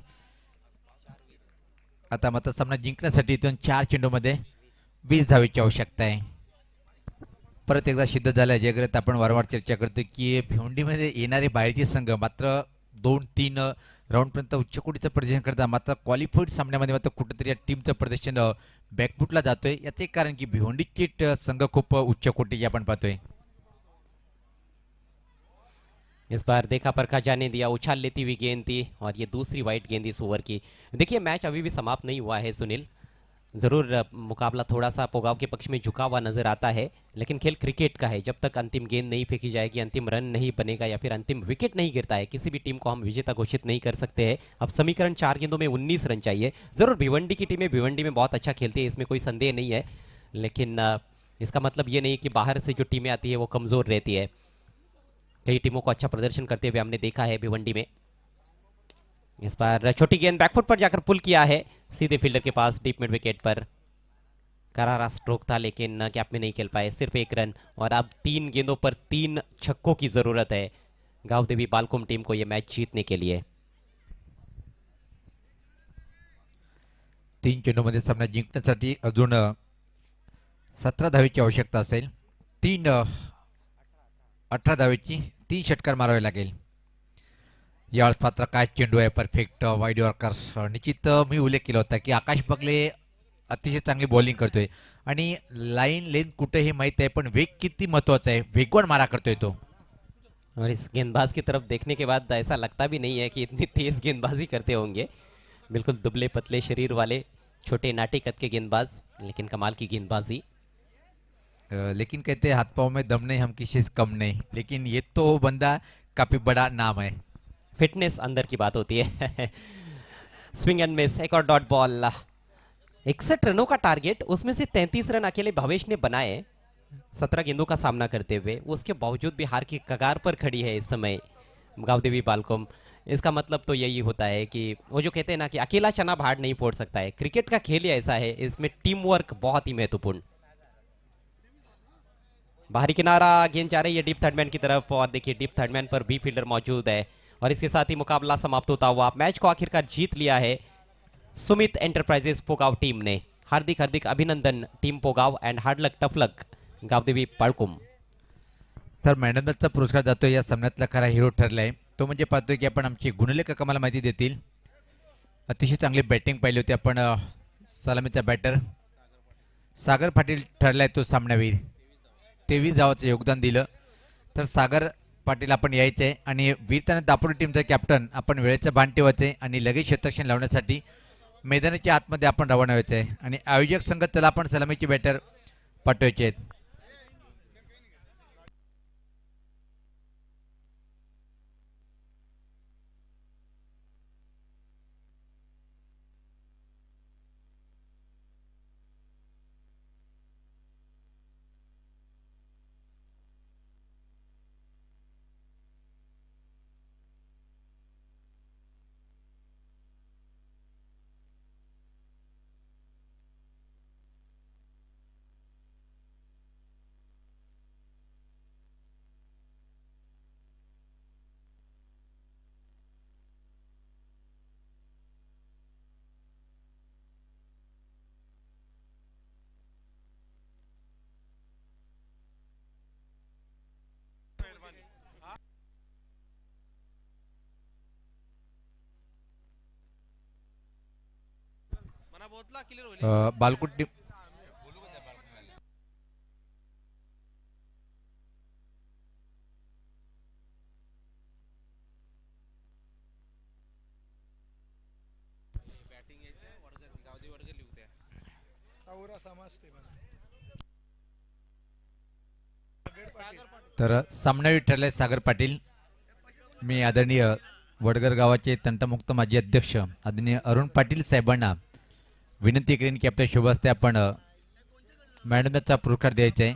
आता मात्र सामना जिंकण्यासाठी इथून 4 चेंडूमध्ये 20 धावेची आवश्यकता आहे। परत एकदा सिद्ध झालं जयग्रत, आपण वारंवार चर्चा करतो की भिवंडीमध्ये येणारे बाहेरचे संघ मात्र 2-3 राऊंडपर्यंत उच्च कोटीचं प्रदर्शन करतात, मात्र क्वालिफाईड सामन्यामध्ये मात्र कुठेतरी या टीमचं प्रदर्शन बॅकफुटला जातोय। याचं एक कारण की भिवंडीचे संघ खूप उच्च कोटीचे आपण पाहतोय। इस बार देखा परखा जाने दिया, उछाल लेती हुई गेंद थी और ये दूसरी वाइट गेंद इस ओवर की। देखिए मैच अभी भी समाप्त नहीं हुआ है सुनील, जरूर मुकाबला थोड़ा सा पोगाव के पक्ष में झुका हुआ नजर आता है, लेकिन खेल क्रिकेट का है। जब तक अंतिम गेंद नहीं फेंकी जाएगी, अंतिम रन नहीं बनेगा या फिर अंतिम विकेट नहीं गिरता है, किसी भी टीम को हम विजेता घोषित नहीं कर सकते हैं। अब समीकरण 4 गेंदों में 19 रन चाहिए। जरूर भिवंडी की टीमें भिवंडी में बहुत अच्छा खेलती है, इसमें कोई संदेह नहीं है, लेकिन इसका मतलब ये नहीं कि बाहर से जो टीमें आती है वो कमजोर रहती है। कई टीमों को अच्छा प्रदर्शन करते हुए हमने देखा है भिवंडी में। इस बार छोटी गेंद बैकफुट पर जाकर पुल किया है, सीधे फील्डर के पास डीप मिड विकेट पर। करारा स्ट्रोक था लेकिन गैप में नहीं खेल पाए, सिर्फ 1 रन। और अब 3 गेंदों पर 3 छक्कों की जरूरत है गांवदेवी बालकुम टीम को यह मैच जीतने के लिए। 3 चेंडूमध्ये सामना जिंकण्यासाठी अजून 17 धावेची आवश्यकता असेल। 18 धावेची 3 षटकार मारावे लागेल। यावेळेस मात्र काय चेंडू आहे, परफेक्ट वाईड यॉर्कर। निश्चित मी उल्लेख केला होता की आकाश बगले अतिशय चांगली बॉलिंग करतोय आणि लाईन लेंथ कुठे हे माहित आहे, पण वेग किती महत्वाचा आहे, वेगवान मारा करतोय तो। और इस गेंदबाज की तरफ देखने के बाद ऐसा लगता भी नहीं है कि इतनी तेज गेंदबाजी करते होंगे। बिल्कुल दुबले पतले शरीर वाले छोटे नाटी कद के गेंदबाज, लेकिन कमाल की गेंदबाजी। लेकिन कहते हैं हाथ पाँव में दम नहीं हम किसी से कम नहीं, लेकिन ये तो बंदा काफी बड़ा नाम है। फिटनेस अंदर की बात होती है। स्विंग एंड मिस, एक और डॉट बॉल। 61 रनों का टारगेट, उसमें से 33 रन अकेले भावेश ने बनाए 17 गेंदों का सामना करते हुए। उसके बावजूद भी हार की कगार पर खड़ी है इस समय गांवदेवी बालकुम। इसका मतलब तो यही होता है कि वो जो कहते हैं ना कि अकेला चना भाड़ नहीं फोड़ सकता है। क्रिकेट का खेल ही ऐसा है, इसमें टीम वर्क बहुत ही महत्वपूर्ण। बाहरी किनारा, गेंद जा रही है डीप थर्डमैन की तरफ, और देखिए डीप थर्डमैन पर बी फील्डर मौजूद है, और इसके साथ ही मुकाबला समाप्त होता हुआ मैच को आखिरकार जीत लिया है सुमित एंटरप्राइजेस पोगाव टीम ने। हार्दिक हार्दिक अभिनंदन टीम पोगाव एंड हार्ड लक टफ लक गावदेवी बाळकुम। तर मॅन ऑफ द मॅचचा पुरस्कार जातो या सामन्यातला खरा हिरो ठरलाय तो म्हणजे पाहतोय की आपण आमची गुणलेखक आम्हाला माहिती देतील। अतिशय चांगली बॅटिंग पाहिली होती आपण, सलामीचा बॅटर सागर पाटील ठरलाय तो सामनावीर। 23 धावाचं योगदान दिलं। तर सागर पाटील आपण यायचे आणि वीरताने दापोली टीमचा कॅप्टन आपण वेळेचं भान ठेवायचे आणि लगेच क्षेत्ररक्षण लावण्यासाठी मैदानाच्या आतमध्ये आपण रवाना व्हायचे आणि आयोजक संघ चला आपण सलामीचे बॅटर पाठवायचे आहेत। बालकुट टीम तर सामनावीर ठरले सागर पाटील. मी आदरणीय वडगर गावाचे तंटमुक्त माजी अध्यक्ष आदरणीय अरुण पाटील साहेबांना विनंती करेन की आपल्या शुभ हस्ते आपण मॅडमचा पुरस्कार द्यायचा आहे.